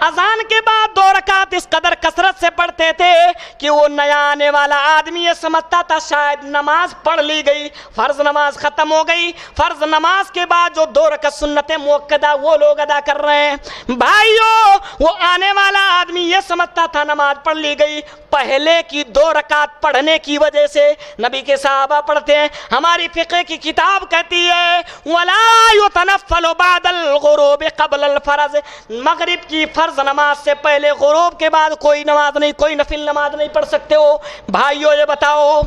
اذان کے بعد 2 رکعت اس قدر کثرت سے پڑھتے تھے کہ وہ نیا آنے والا آدمی یہ سمجھتا تھا شاید نماز پڑھ لی گئی، فرض نماز ختم ہو گئی. فرض نماز کے بعد جو 2 رکعت سنت مؤکدہ وہ لوگ ادا کر رہے ہیں. بھائیو وہ آنے والا آدمی یہ سمجھتا تھا نماز پڑھ لی گئی. پہلے کی 2 رکعت پڑھنے کی وجہ سے نبی کے صحابہ پڑھتے ہیں. ہماری فقہ کی کتاب کہتی ہے وَلَا يُتَنَفَّلُ بَعْدَ الْغُرُوبِ قَبْلَ الْفَرَضِ، مغرب کی فرض نماز سے پہلے غروب کے بعد کوئی نماز نہیں، کوئی نفل نماز نہیں پڑھ سکتے ہو. بھائیو یہ بتاؤ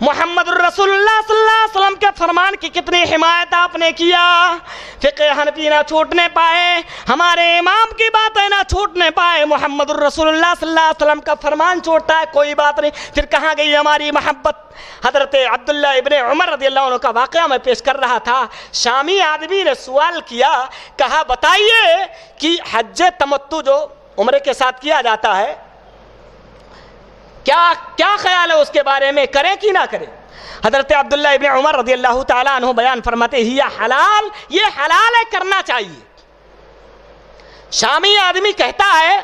محمد الرسول اللہ صلی اللہ علیہ وسلم کے فرمان کی کتنی حمایت آپ نے کیا. فقہ حنفی نہ چھوٹنے پائے، ہمارے امام کی باتیں نہ چھوٹنے پائے، محمد الرسول اللہ صلی اللہ علیہ وسلم کا فرمان چھوٹتا ہے کوئی بات نہیں. پھر کہاں گئی ہماری محبت؟ حضرت عبداللہ ابن عمر رضی اللہ عنہ کا واقعہ میں پیش کر رہا تھا. شامی آدمی نے سوال کیا، کہا بتائیے کہ حج تمتع جو عمرے کے ساتھ کیا جاتا ہے کیا خیال ہے اس کے بارے میں، کریں کہ نہ کریں؟ حضرت عبداللہ ابن عمر رضی اللہ تعالیٰ عنہ بیان فرماتے ہیں یہ حلال، یہ حلال ہے، کرنا چاہیے۔ شامی آدمی کہتا ہے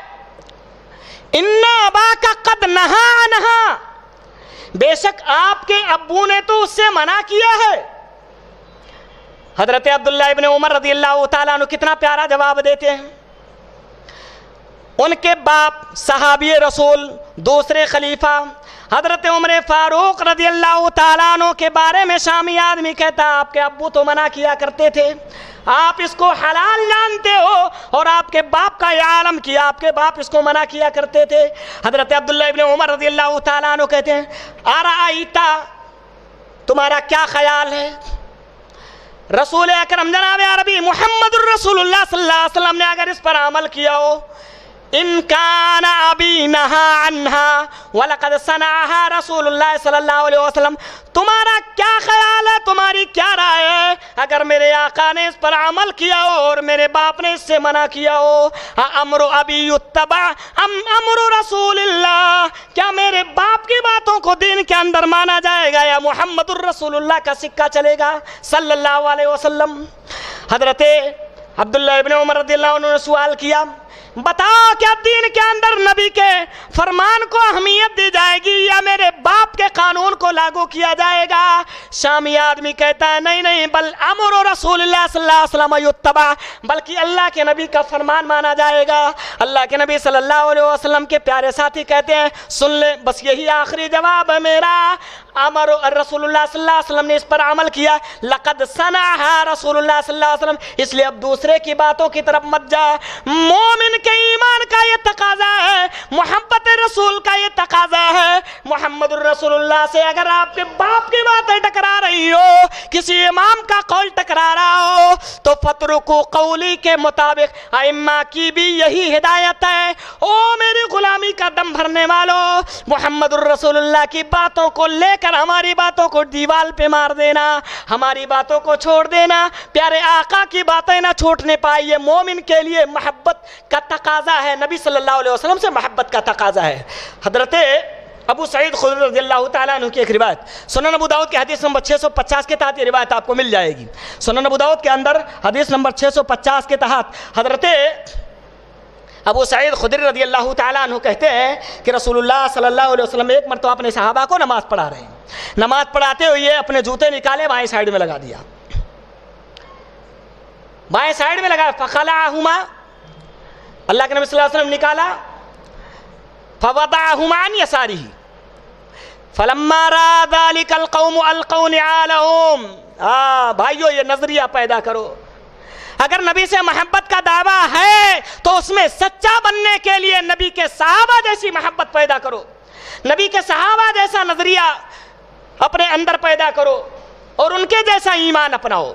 ان اباک قد نہا عنہا، بے شک آپ کے ابو نے تو اس سے منع کیا ہے۔ حضرت عبداللہ ابن عمر رضی اللہ تعالیٰ عنہ کتنا پیارا جواب دیتے ہیں۔ ان کے باپ صحابی رسول دوسرے خلیفہ حضرت عمر فاروق رضی اللہ تعالیٰ عنہ کے بارے میں شامی آدمی کہتا آپ کے ابو تو منع کیا کرتے تھے، آپ اس کو حلال جانتے ہو، اور آپ کے باپ کا یہ عالم کیا، آپ کے باپ اس کو منع کیا کرتے تھے۔ حضرت عبداللہ ابن عمر رضی اللہ تعالیٰ عنہ کہتے ہیں ارائیتا، تمہارا کیا خیال ہے، رسول اکرم جناب عربی محمد الرسول اللہ صلی اللہ علیہ وسلم نے اگر اس پر عمل کیا ہو، ان کان ابی نہا عنہا ولقد صنعها رسول اللہ صلی اللہ علیہ وسلم، تمہارا کیا خیال ہے، تمہاری کیا رائے ہے اگر میرے آقا نے اس پر عمل کیا ہو اور میرے باپ نے اس سے منع کیا ہو؟ امر ابی یتبع ام امر رسول اللہ، کیا میرے باپ کی باتوں کو دین کے اندر مانا جائے گا یا محمد الرسول اللہ کا سکہ چلے گا صلی اللہ علیہ وسلم؟ حضرت عبداللہ ابن عمر رضی اللہ عنہ نے سوال کیا بتاؤ کیا دین کے اندر نبی کے فرمان کو اہمیت دی جائے گی یا میرے باپ کے قانون کو لاگو کیا جائے گا؟ شامی آدمی کہتا ہے نہیں بل امر رسول اللہ صلی اللہ علیہ وسلم یتبع، بلکہ اللہ کے نبی کا فرمان مانا جائے گا۔ اللہ کے نبی صلی اللہ علیہ وسلم کے پیارے ساتھی کہتے ہیں سن لیں، بس یہی آخری جواب ہے میرا، امر رسول اللہ صلی اللہ علیہ وسلم نے اس پر عمل کیا، لقد صنعها رسول اللہ صلی اللہ علیہ وسلم، اس لیے اب دوسرے کی باتوں کی طرف مت جا۔ مومن کے ایمان کا یہ تقاضا ہے، محبت رسول کا یہ تقاضا ہے، محمد الرسول اللہ سے اگر آپ کے باپ کی باتیں ٹکرا رہی ہو، کسی امام کا قول ٹکرا رہا ہو تو فترکو قولی کے مطابق ائمہ کی بھی یہی ہدایت ہے۔ او میری غلامی کا دم بھرنے والوں، محمد الرسول اللہ کی باتوں کو لے کر ہماری باتوں کو دیوال پہ مار دینا، ہماری باتوں کو چھوڑ دینا، پیارے آقا کی باتیں نہ چھوٹنے پائے، یہ مومن کے لیے محبت کا تقاضا ہے، نبی صلی اللہ علیہ وسلم سے محبت کا تقاضا ہے۔ حضرت ابو سعید خدری رضی اللہ تعالیٰ عنہ کی ایک روایت سنن ابو داؤد کے حدیث نمبر 650 کے تحت یہ روایت آپ کو مل جائے گی۔ سنن ابو داؤد کے اندر حدیث نمبر 650 کے تحت حضرت ابو سعید خدری رضی اللہ تعالیٰ عنہ کہتے ہیں کہ رسول اللہ صلی اللہ علیہ وسلم ایک مرتبہ اپنے صحابہ کو نماز پڑھا رہے ہیں، نماز پڑھاتے ہوئے اپنے جوتے نکالے بائیں سائیڈ میں لگا دیا، بائیں سائیڈ میں لگا، فخلعہما، اللہ کے نبی صلی اللہ علیہ وسلم نکالا، فوضعہما عن یسارہ فلما رأى ذلك القوم القوا نعالہم۔ بھائیو یہ نظریہ پیدا کرو، اگر نبی سے محبت کا دعویٰ ہے تو اس میں سچا بننے کے لیے نبی کے صحابہ جیسی محبت پیدا کرو، نبی کے صحابہ جیسا نظریہ اپنے اندر پیدا کرو اور ان کے جیسا ایمان اپناؤ۔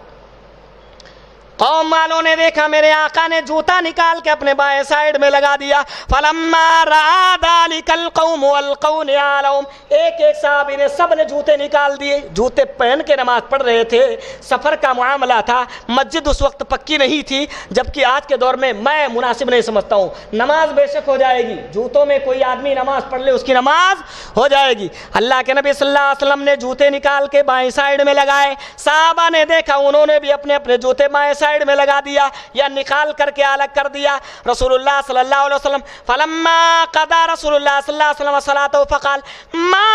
قوم والوں نے دیکھا میرے آقا نے جوتا نکال کے اپنے بائیں سائیڈ میں لگا دیا، فَلَمَّا رَأَى ذَلِكَ الْقَوْمُ وَالْقَوْنِ عَلَوْمْ، ایک صحابی نے سب نے جوتے نکال دیے، جوتے پہن کے نماز پڑھ رہے تھے، سفر کا معاملہ تھا، مسجد اس وقت پکی نہیں تھی، جبکہ آج کے دور میں مناسب نہیں سمجھتا ہوں، نماز بے شک ہو جائے گی، جوتوں میں کوئی آدمی نماز پڑھ لے اس کی نماز ہو جائے گی۔ اللہ کے نبی صلی اللہ علیہ وسلم نے جوتے نکال کے بائیں سائیڈ میں لگائے، صحابہ نے دیکھا، انہوں نے بھی اپنے اپنے جوتے بائیں سائیڈ میں لگا دیا یا نکال کر کے الگ کر دیا۔ رسول اللہ صلی اللہ علیہ وسلم فلما قضى رسول اللہ صلی اللہ علیہ وسلم صلاته فقال ما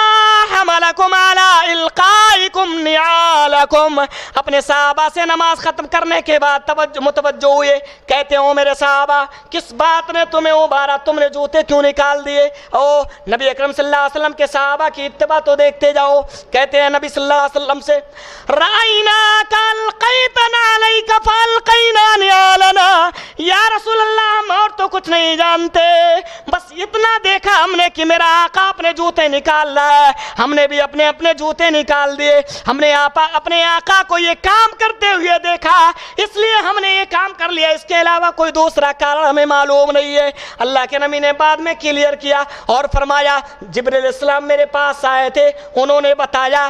حملكم على القائكم نعالكم، اپنے صحابہ سے نماز ختم کرنے کے بعد متوجہ ہوئے، کہتے ہیں او میرے صحابہ کس بات نے تمہیں ابھارا، تم نے جوتے کیوں نکال دیے؟ او نبی اکرم صلی اللہ علیہ وسلم کے صحابہ کی اتباع تو دیکھتے جاؤ، کہتے ہیں نبی صلی اللہ علیہ وسلم سے رأیناک القیتنا علیک فالقینا نعالنا، یا رسول اللہ ہم اور تو کچھ نہیں جانتے، بس اتنا دیکھا ہم نے کہ میرا آقا اپنے جوتے نکال رہا ہے، ہم نے بھی اپنے اپنے جوتے نکال دیے، ہم نے اپنے آقا کو یہ کام کرتے ہوئے دیکھا اس لیے ہم نے یہ کام کر لیا، اس کے علاوہ کوئی دوسرا کارن ہمیں معلوم نہیں ہے۔ اللہ کے نبی نے بعد میں کلیئر کیا اور فرمایا جبریل السلام میرے پاس آئے تھے، انہوں نے بتایا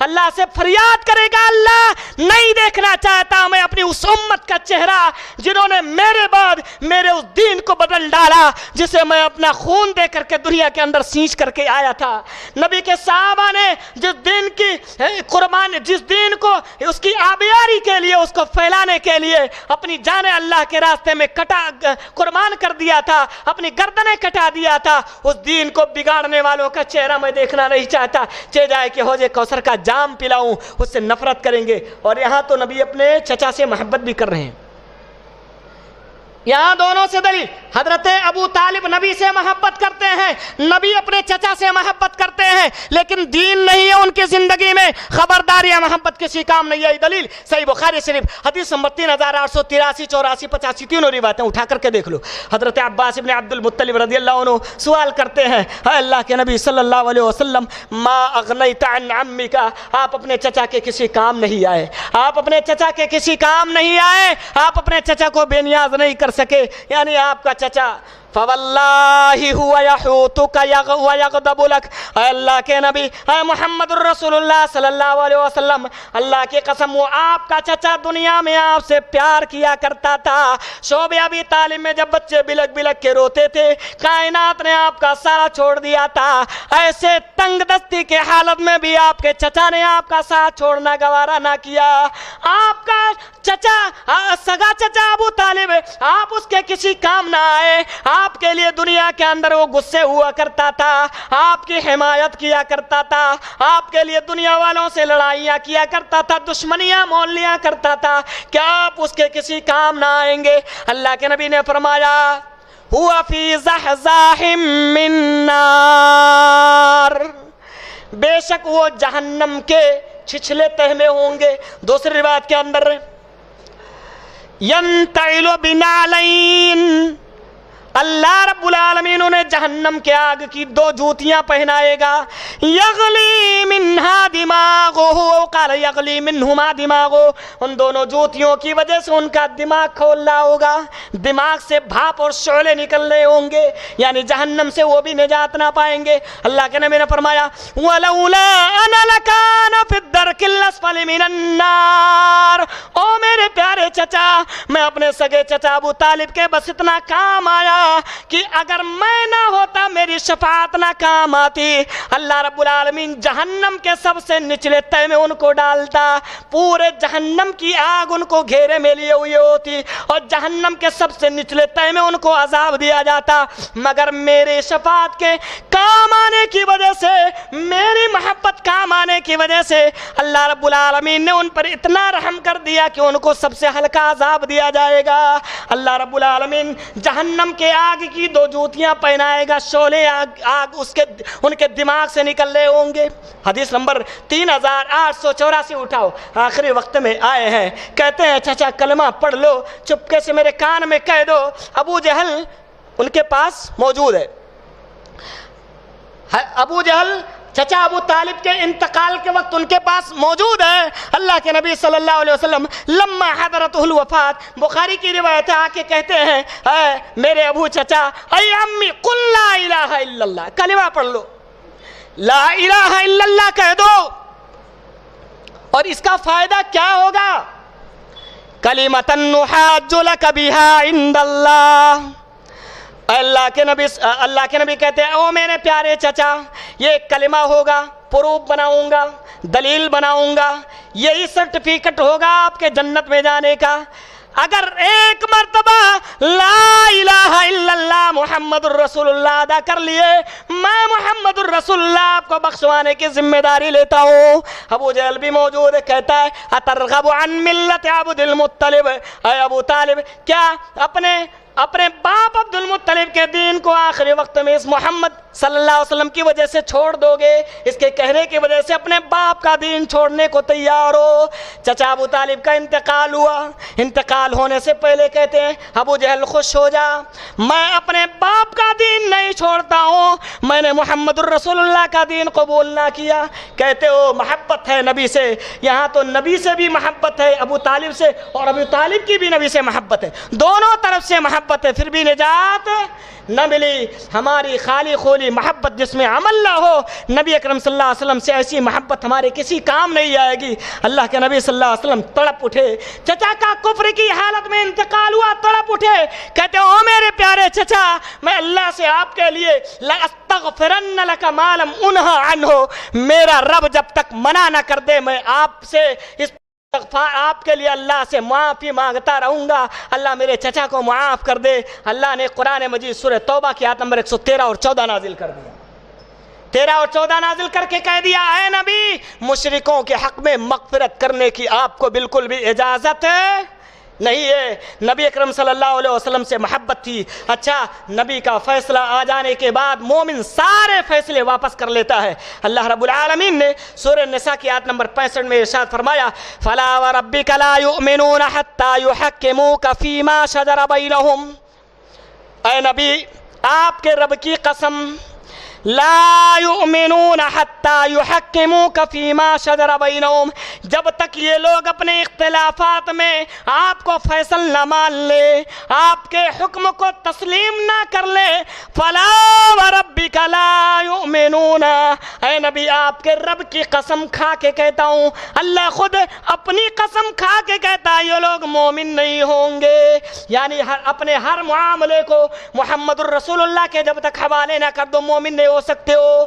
اللہ سے فریاد کرے گا اللہ نہیں دیکھنا چاہتا میں اپنی اس امت کا چہرہ جنہوں نے میرے بعد میرے اس دین کو بدل ڈالا جسے میں اپنا خون دے کر کے دنیا کے اندر سینچ کر کے آیا تھا. نبی کے صحابہ نے جس دین کی قربانی جس دین کو اس کی آبیاری کے لیے اس کو پھیلانے کے لیے اپنی جانیں اللہ کے راستے میں قربان کر دیا تھا, اپنی گردنیں کٹا دیا تھا, اس دین کو بگاڑنے والوں کا چہرہ میں دیکھنا نہیں چاہتا. چہ جائے کہ حوض کوثر کا جام پلاؤں اس سے نفرت کریں گے. اور یہاں تو نبی اپنے چچا سے محبت بھی کر رہے ہیں. یہاں دونوں سے دلیل, حضرت ابو طالب نبی سے محبت کرتے ہیں, نبی اپنے چچا سے محبت کرتے ہیں, لیکن دین نہیں ہے ان کی زندگی میں. خبردار یہ محبت کسی کام نہیں ہے. دلیل صحیح بخاری شریف حدیث نمبر 3883 84 85 تینوں روایتیں اٹھا کر کے دیکھ لو. حضرت عباس ابن عبد المطلب رضی اللہ عنہ سوال کرتے ہیں, اے اللہ کے نبی صلی اللہ علیہ وسلم, ما اغنیت عن عمک, آپ اپنے چچا کے کسی کام نہیں آئے, آپ اپنے چچا کے کسی کام نہیں آئے, آپ اپنے چچا کو بے نیاز نہیں کر سکے. یعنی آپ کا چچا فواللہ ہوا یحوتک ویغضب لک, اے اللہ کے نبی اے محمد الرسول اللہ صلی اللہ علیہ وسلم, اللہ کی قسم وہ آپ کا چچا دنیا میں آپ سے پیار کیا کرتا تھا. شعب ابی طالب میں جب بچے بلک بلک کے روتے تھے کائنات نے آپ کا ساتھ چھوڑ دیا تھا. ایسے تنگ دستی کے حالت میں بھی آپ کے چچا نے آپ کا ساتھ چھوڑنا گوارا نہ کیا. آپ کا چچا سگا چچا ابو طالب آپ اس کے کسی کام نہ آئے, آپ کے لیے دنیا کے اندر وہ غصے ہوا کرتا تھا, آپ کی حمایت کیا کرتا تھا, آپ کے لیے دنیا والوں سے لڑائیاں کیا کرتا تھا, دشمنیاں مول لیا کرتا تھا. کیا آپ اس کے کسی کام نہ آئیں گے؟ اللہ کے نبی نے فرمایا ہوا فی زحزاح من نار, بے شک وہ جہنم کے چھچھلے تہ میں ہوں گے. دوسری روایت کے اندر ینتعل بنعلین, اللہ رب العالمین انہیں جہنم کے آگ کی 2 جوتیاں پہنائے گا. یغلی منہا دماغہ, قال یغلی منہما دماغہ, ان دونوں جوتیوں کی وجہ سے ان کا دماغ کھول رہا ہوگا, دماغ سے بھاپ اور شعلے نکل رہے ہوں گے, یعنی جہنم سے وہ بھی نجات نہ پائیں گے. اللہ کے نبی نے فرمایا ولولا انا لکان فی الدرک الاسفل من النار, او میرے پیارے چچا میں اپنے سگے چچا ابو طالب کے بس اتنا کام آیا کہ اگر میں نہ ہوتا میری شفاعت نہ کام آتی. اللہ رب العالمین جہنم کے سب سے نچلے تہ میں ان کو ڈالتا, پورے جہنم کی آگ ان کو گھیرے میں لیے ہوئی ہوتی اور جہنم کے سب سے نچلے تہ میں ان کو عذاب دیا جاتا, مگر میری شفاعت کے کام آنے کی وجہ سے, میری محبت کام آنے کی وجہ سے اللہ رب العالمین نے ان پر اتنا رحم کر دیا کہ ان کو سب سے ہلکا عذاب دیا جائے گا. اللہ رب العالمین جہنم کے آگ کی 2 جوتیاں پہنائے گا, شعلے آگ ان کے دماغ سے نکل رہے ہوں گے. حدیث نمبر 3884 اٹھاؤ, آخری وقت میں آئے ہیں, کہتے ہیں چچا کلمہ پڑھ لو, چپکے سے میرے کان میں کہہ دو. ابو جہل ان کے پاس موجود ہے. ابو جہل چچا ابو طالب کے انتقال کے وقت ان کے پاس موجود ہے. اللہ کے نبی صلی اللہ علیہ وسلم لما حضرتہ الوفات, بخاری کی روایت آ کے کہتے ہیں اے میرے ابو چچا, اے امی قل لا الہ الا اللہ, کلمہ پڑھ لو, لا الہ الا اللہ کہہ دو. اور اس کا فائدہ کیا ہوگا؟ کلمۃ نحاج لک بها عند اللہ. اللہ کے نبی کہتے ہیں او میرے پیارے چچا, یہ ایک کلمہ ہوگا, پروف بناؤں گا, دلیل بناؤں گا, یہی سرٹیفکیٹ ہوگا آپ کے جنت میں جانے کا. اگر ایک مرتبہ لا الہ الا اللہ محمد الرسول اللہ ادا کر لیے, میں محمد الرسول اللہ آپ کو بخشوانے کی ذمہ داری لیتا ہوں. ابو جہل بھی موجود ہے, کہتا ہے اترغب عن ملت عبد المطلب, اے ابو طالب کیا اپنے باپ عبد المطلب کے دین کو آخری وقت میں اس محمد صلی اللہ علیہ وسلم کی وجہ سے چھوڑ دو گے؟ اس کے کہنے کی وجہ سے اپنے باپ کا دین چھوڑنے کو تیار ہو؟ چچا ابو طالب کا انتقال ہوا, انتقال ہونے سے پہلے کہتے ہیں ابو جہل خوش ہو جا, میں اپنے باپ کا دین نہیں چھوڑتا ہوں, میں نے محمد الرسول اللہ کا دین قبول نہ کیا. کہتے ہو محبت ہے نبی سے, یہاں تو نبی سے بھی محبت ہے ابو طالب سے, اور ابو طالب کی بھی نبی سے محبت ہے, دونوں طرف سے محبت محبت ہے پھر بھی نجات نہ ملی. ہماری خالی خولی محبت جس میں عمل نہ ہو, نبی اکرم صلی اللہ علیہ وسلم سے ایسی محبت ہمارے کسی کام نہیں آئے گی. اللہ کے نبی صلی اللہ علیہ وسلم تڑپ اٹھے, چچا کا کفر کی حالت میں انتقال ہوا, تڑپ اٹھے, کہتے او میرے پیارے چچا, میں اللہ سے آپ کے لیے لَأَسْتَغْفِرَنَّ لَكَ مَا لَمْ أُنْهَ عَنْهُ, میرا رب جب تک منع نہ کر دے میں آپ سے آپ کے لیے اللہ سے معافی مانگتا رہوں گا. اللہ میرے چچا کو معاف کر دے. اللہ نے قرآن مجید سورہ توبہ کی آیت نمبر 113 اور 14 نازل کر دیا. 13 اور 14 نازل کر کے کہہ دیا, اے نبی مشرکوں کے حق میں مغفرت کرنے کی آپ کو بالکل بھی اجازت نہیں ہے. نبی اکرم صلی اللہ علیہ وسلم سے محبت تھی. اچھا, نبی کا فیصلہ آ جانے کے بعد مومن سارے فیصلے واپس کر لیتا ہے. اللہ رب العالمین نے سورہ نساء کی آیت نمبر 65 میں ارشاد فرمایا, فَلَا وَرَبِّكَ لَا يُؤْمِنُونَ حَتَّى يُحَكِّمُوكَ فِي مَا شَجَرَ بَيْنَهُمْ. اے نبی آپ کے رب کی قسم, لا یؤمنون حتی یحکموک فیما شجر بینہم, جب تک یہ لوگ اپنے اختلافات میں آپ کو فیصل نہ مان لے, آپ کے حکم کو تسلیم نہ کر لے, فلا وربک لا یؤمنون. اے نبی آپ کے رب کی قسم کھا کے کہتا ہوں, اللہ خود اپنی قسم کھا کے کہتا ہے یہ لوگ مومن نہیں ہوں گے. یعنی اپنے ہر معاملے کو محمد الرسول اللہ کے جب تک حوالے نہ کر دو مومن نہیں ہو سکتے ہو.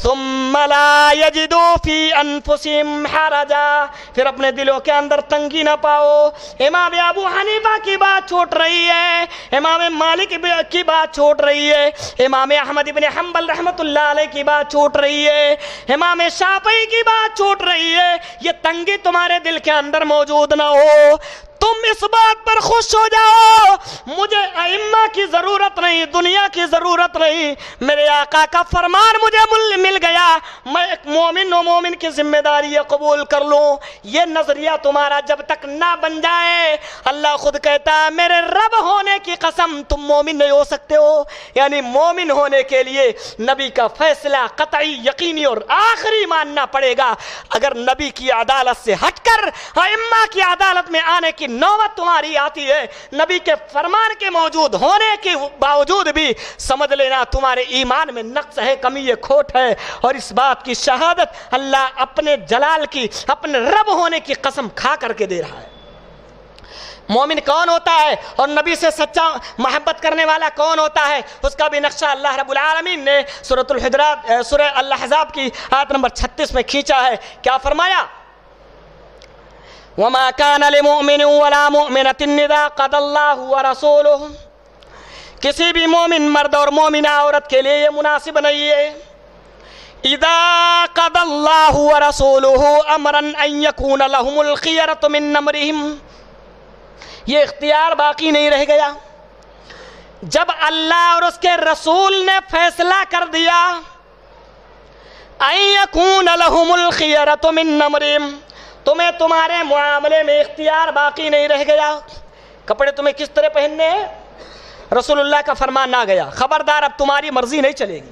ثم لا یجدوا فی انفسہم حرجا, پھر اپنے دلوں کے اندر تنگی نہ پاؤ. امام ابو حنیفہ کی بات چھوٹ رہی ہے, امام مالک کی بات چھوٹ رہی ہے, امام احمد ابن حنبل رحمۃ اللہ علیہ کی بات چھوٹ رہی ہے, امام شافعی کی بات چھوٹ رہی ہے. یہ تنگی تمہارے دل کے اندر موجود نہ ہو, تم اس بات پر خوش ہو جاؤ, مجھے ائمہ کی ضرورت نہیں, دنیا کی ضرورت نہیں, میرے آقا کا فرمان مجھے مل گیا, میں ایک مومن و مومن کی ذمہ داری قبول کر لوں. یہ نظریہ تمہارا جب تک نہ بن جائے, اللہ خود کہتا ہے میرے رب ہونے کی قسم تم مومن نہیں ہو سکتے ہو. یعنی مومن ہونے کے لیے نبی کا فیصلہ قطعی, یقینی اور آخری ماننا پڑے گا. اگر نبی کی عدالت سے ہٹ کر ائمہ کی عدالت میں آنے کی نوبت تمہاری آتی ہے, نبی کے فرمان کے موجود ہونے کے باوجود بھی سمجھ لینا تمہارے ایمان میں نقص ہے, کمی ہے, کھوٹ ہے. اور اس بات کی شہادت اللہ اپنے جلال کی, اپنے رب ہونے کی قسم کھا کر کے دے رہا ہے. مومن کون ہوتا ہے اور نبی سے سچا محبت کرنے والا کون ہوتا ہے, اس کا بھی نقشہ اللہ رب العالمین نے سورۃ الحجرات سورہ الاحزاب کی آیت نمبر 36 میں کھینچا ہے. کیا فرمایا, وَمَا كَانَ لِمُؤْمِنٍ وَلَا مُؤْمِنَةٍ إِذَا قَضَى اللَّهُ وَرَسُولُهُ, کسی بھی مومن مرد اور مومنہ عورت کے لیے یہ مناسب نہیں ہے, إِذَا قَضَى اللَّهُ وَرَسُولُهُ أَمْرًا أَن يَكُونَ لَهُمُ الْخِيَرَةُ مِنْ أَمْرِهِمْ, یہ اختیار باقی نہیں رہ گیا. جب اللہ اور اس کے رسول نے فیصلہ کر دیا أَن يَكُونَ لَهُمُ الْخِيَرَةُ مِنْ أَمْرِهِمْ, تمہیں تمہارے معاملے میں اختیار باقی نہیں رہ گیا. کپڑے تمہیں کس طرح پہننے ہیں, رسول اللہ کا فرمان نہ گیا, خبردار اب تمہاری مرضی نہیں چلے گی.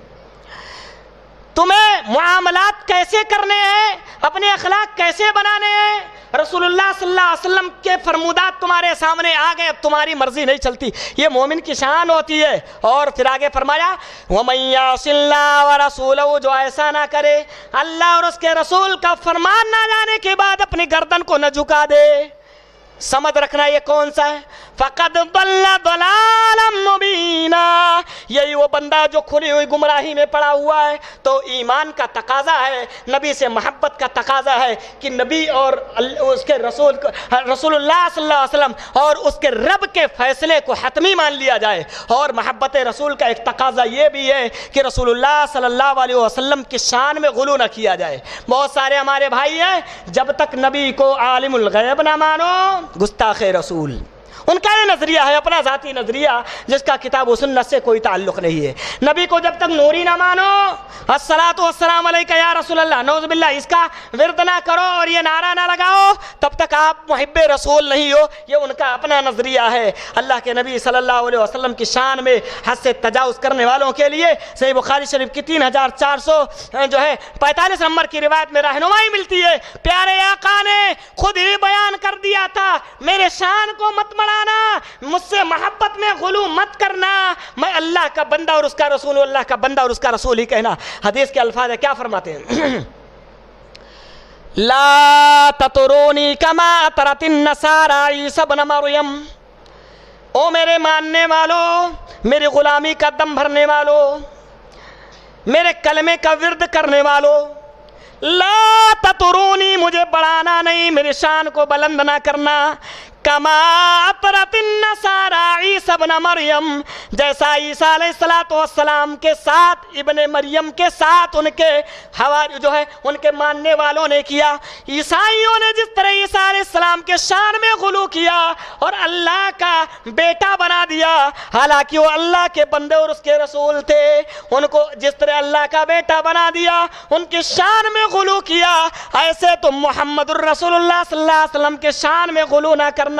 تمہیں معاملات کیسے کرنے ہیں, اپنے اخلاق کیسے بنانے ہیں, رسول اللہ صلی اللہ علیہ وسلم کے فرمودات تمہارے سامنے آ گئے, اب تمہاری مرضی نہیں چلتی. یہ مومن کی شان ہوتی ہے. اور پھر آگے فرمایا, وَمَن يَعْصِ اللَّهَ وَرَسُولَهُ, جو ایسا نہ کرے, اللہ اور اس کے رسول کا فرمان نہ جانے کے بعد اپنی گردن کو نہ جھکا دے. سمجھ رکھنا یہ کون سا ہے, فَقَدْ ضَلَّ ضَلَالًا مُبِينًا, یہی وہ بندہ جو کھلی ہوئی گمراہی میں پڑا ہوا ہے. تو ایمان کا تقاضا ہے, نبی سے محبت کا تقاضا ہے کہ نبی اور اس کے رسول اللہ صلی اللہ علیہ وسلم اور اس کے رب کے فیصلے کو حتمی مان لیا جائے. اور محبت رسول کا ایک تقاضا یہ بھی ہے کہ رسول اللہ صلی اللہ علیہ وسلم کی شان میں غلو نہ کیا جائے. بہت سارے ہمارے بھائی ہیں, جب تک نبی کو عالم الغیب نہ مانو گستاخ رسول, ان کا یہ نظریہ ہے, اپنا ذاتی نظریہ جس کا کتاب و سنت سے کوئی تعلق نہیں ہے. نبی کو جب تک نوری نہ مانو, الصلاۃ والسلام علیک یا رسول اللہ, نعوذ باللہ, اس کا ورد نہ کرو اور یہ نعرہ نہ لگاؤ, تب تک آپ محب رسول نہیں ہو. یہ ان کا اپنا نظریہ ہے. اللہ کے نبی صلی اللہ علیہ وسلم کی شان میں حد سے تجاوز کرنے والوں کے لیے صحیح بخاری شریف کی 3445 نمبر کی روایت میں رہنمائی ملتی ہے. پیارے آقا نے خود ہی بیان کر دیا تھا, میرے شان کو مت بڑھا بنانا, مجھ سے محبت میں غلو مت کرنا, میں اللہ کا بندہ اور اس کا رسول, اللہ کا بندہ اور اس کا رسول ہی کہنا. حدیث کے الفاظ ہے, کیا فرماتے ہیں؟ لا تطرونی کما اطرت النصارى عیسی ابن مریم. او میرے ماننے والو, میری غلامی کا دم بھرنے والو, میرے کلمے کا ورد کرنے والو, لا تطرونی, مجھے بڑھانا نہیں, میری شان کو بلند نہ کرنا. کما اطرت النصارى عیسی ابن مریم, جیسا عیسیٰ علیہ السلام کے ساتھ, ابن مریم کے ساتھ ان کے حواری جو ہے ان کے ماننے والوں نے کیا. عیسائیوں نے جس طرح عیسیٰ علیہ السلام کے شان میں غلو کیا اور اللہ کا بیٹا بنا دیا, حالانکہ وہ اللہ کے بندے اور اس کے رسول تھے, ان کو جس طرح اللہ کا بیٹا بنا دیا, ان کی شان میں غلو کیا, ایسے تم محمد الرسول اللہ صلی اللہ علیہ وسلم کے شان میں غلو نہ کرنا.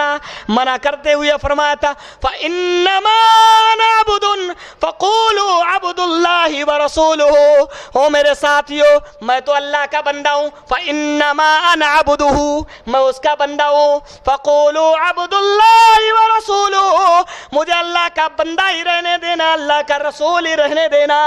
منع کرتے ہوئے فرمایا تھا فَإِنَّمَا أَنَا عَبْدٌ فَقُولُوا عَبْدُ اللَّهِ وَرَسُولُهُ. او میرے ساتھیو, میں تو اللہ کا بندہ ہوں, فَإِنَّمَا أَنَا عَبْدُهُ, میں اس کا بندہ ہوں, فَقُولُوا عَبْدُ اللَّهِ وَرَسُولُهُ, مجھے اللہ کا بندہ ہی رہنے دینا, اللہ کا رسول ہی رہنے دینا,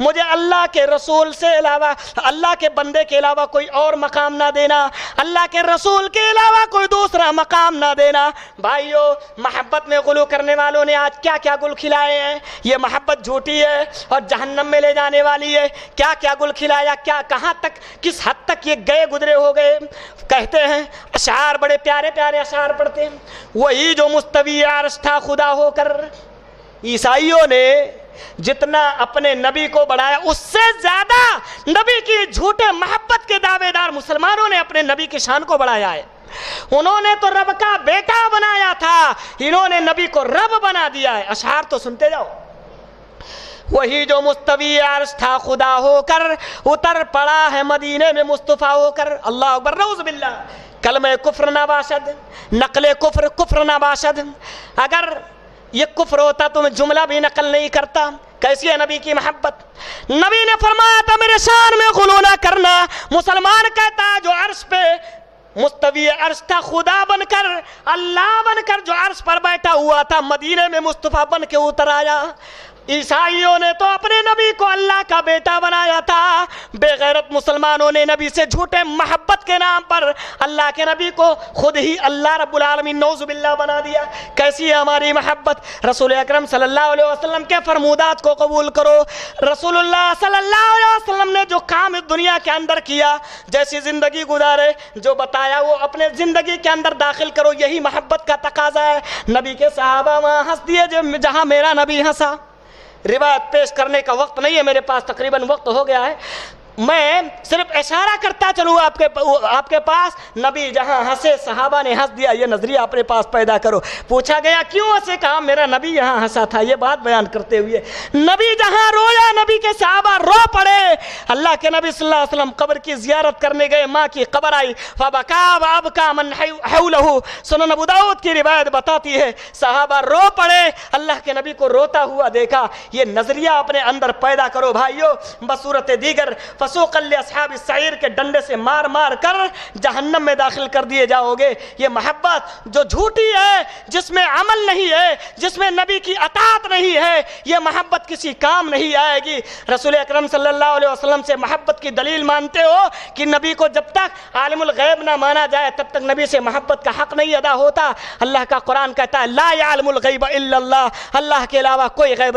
مجھے اللہ کے رسول سے علاوہ, اللہ کے بندے کے علاوہ کوئی اور مقام نہ دینا, اللہ کے رسول کے علاوہ کوئی دوسرا مقام نہ دینا. بھائیو, محبت میں غلو کرنے والوں نے آج کیا کیا گل کھلائے ہیں. یہ محبت جھوٹی ہے اور جہنم میں لے جانے والی ہے. کیا کیا گل کھلایا, کیا کہاں تک, کس حد تک یہ گئے گزرے ہو گئے. کہتے ہیں اشعار, بڑے پیارے پیارے اشعار پڑھتے ہیں, وہی جو مستوی عرش تھا خدا ہو کر. عیسائیوں نے جتنا اپنے نبی کو بڑھایا, اس سے زیادہ نبی کی جھوٹے محبت کے دعوے دار مسلمانوں نے اپنے نبی کی شان کو بڑھایا ہے. انہوں نے تو رب کا بیٹا بنایا تھا, انہوں نے نبی کو رب بنا دیا ہے. اشعار تو سنتے جاؤ. وہی جو مستوی عرش تھا خدا ہو کر, اتر پڑا ہے مدینے میں مصطفیٰ ہو کر. اللہ اکبر, نعوذ باللہ. کلمہ کفر نہ باشد, نقل کفر کفر نہ باشد. اگر یہ کفر ہوتا تو میں جملہ بھی نقل نہیں کرتا. کیسی ہے نبی کی محبت. نبی نے فرمایا تھا میرے شان میں غلو نہ کرنا. مسلمان کہتا ہے جو عرش پہ مستوی عرش تھا خدا بن کر, اللہ بن کر جو عرش پر بیٹھا ہوا تھا, مدینے میں مصطفیٰ بن کے اتر آیا. عیسائیوں نے تو اپنے نبی کو اللہ کا بیٹا بنایا تھا. بے غیرت مسلمانوں نے نبی سے جھوٹے محبت کے نام پر اللہ کے نبی کو خود ہی اللہ رب العالمین نعوذ باللہ بنا دیا. کیسی ہے ہماری محبت. رسول اکرم صلی اللہ علیہ وسلم کے فرمودات کو قبول کرو. رسول اللہ صلی اللہ علیہ وسلم نے جو کام اس دنیا کے اندر کیا, جیسی زندگی گزارے, جو بتایا وہ اپنے زندگی کے اندر داخل کرو. یہی محبت کا تقاضا ہے. نبی کے صحابہ وہاں ہنس دیے جہاں میرا نبی ہنسا. روایت پیش کرنے کا وقت نہیں ہے میرے پاس, تقریباً وقت ہو گیا ہے. میں صرف اشارہ کرتا چلوں آپ کے پاس. نبی جہاں ہنسے صحابہ نے ہنس دیا, یہ نظریہ اپنے پاس پیدا کرو. پوچھا گیا کیوں ہنسے, کہا میرا نبی یہاں ہنسا تھا. یہ بات بیان کرتے ہوئے نبی جہاں رویا, نبی کے صحابہ رو پڑے. اللہ کے نبی صلی اللہ علیہ وسلم قبر کی زیارت کرنے گئے, ماں کی قبر آئی, فبکا وابکا من حولہ. سنن ابو داؤد کی روایت بتاتی ہے صحابہ رو پڑے, اللہ کے نبی کو روتا ہوا دیکھا. یہ نظریہ اپنے اندر پیدا کرو بھائیو. بصورت دیگر فسوقا لاصحاب السعیر کے ڈنڈے سے مار مار کر جہنم میں داخل کر دیے جاؤ گے. یہ محبت جو جھوٹی ہے, جس میں عمل نہیں ہے, جس میں نبی کی اطاعت نہیں ہے, یہ محبت کسی کام نہیں آئے گی. رسول اکرم صلی اللہ علیہ وسلم سے محبت کی دلیل مانتے ہو کہ نبی کو جب تک عالم الغیب نہ مانا جائے تب تک نبی سے محبت کا حق نہیں ادا ہوتا. اللہ کا قرآن کہتا ہے لا یعلم الغیب الا اللہ, اللہ کے علاوہ کوئی غیب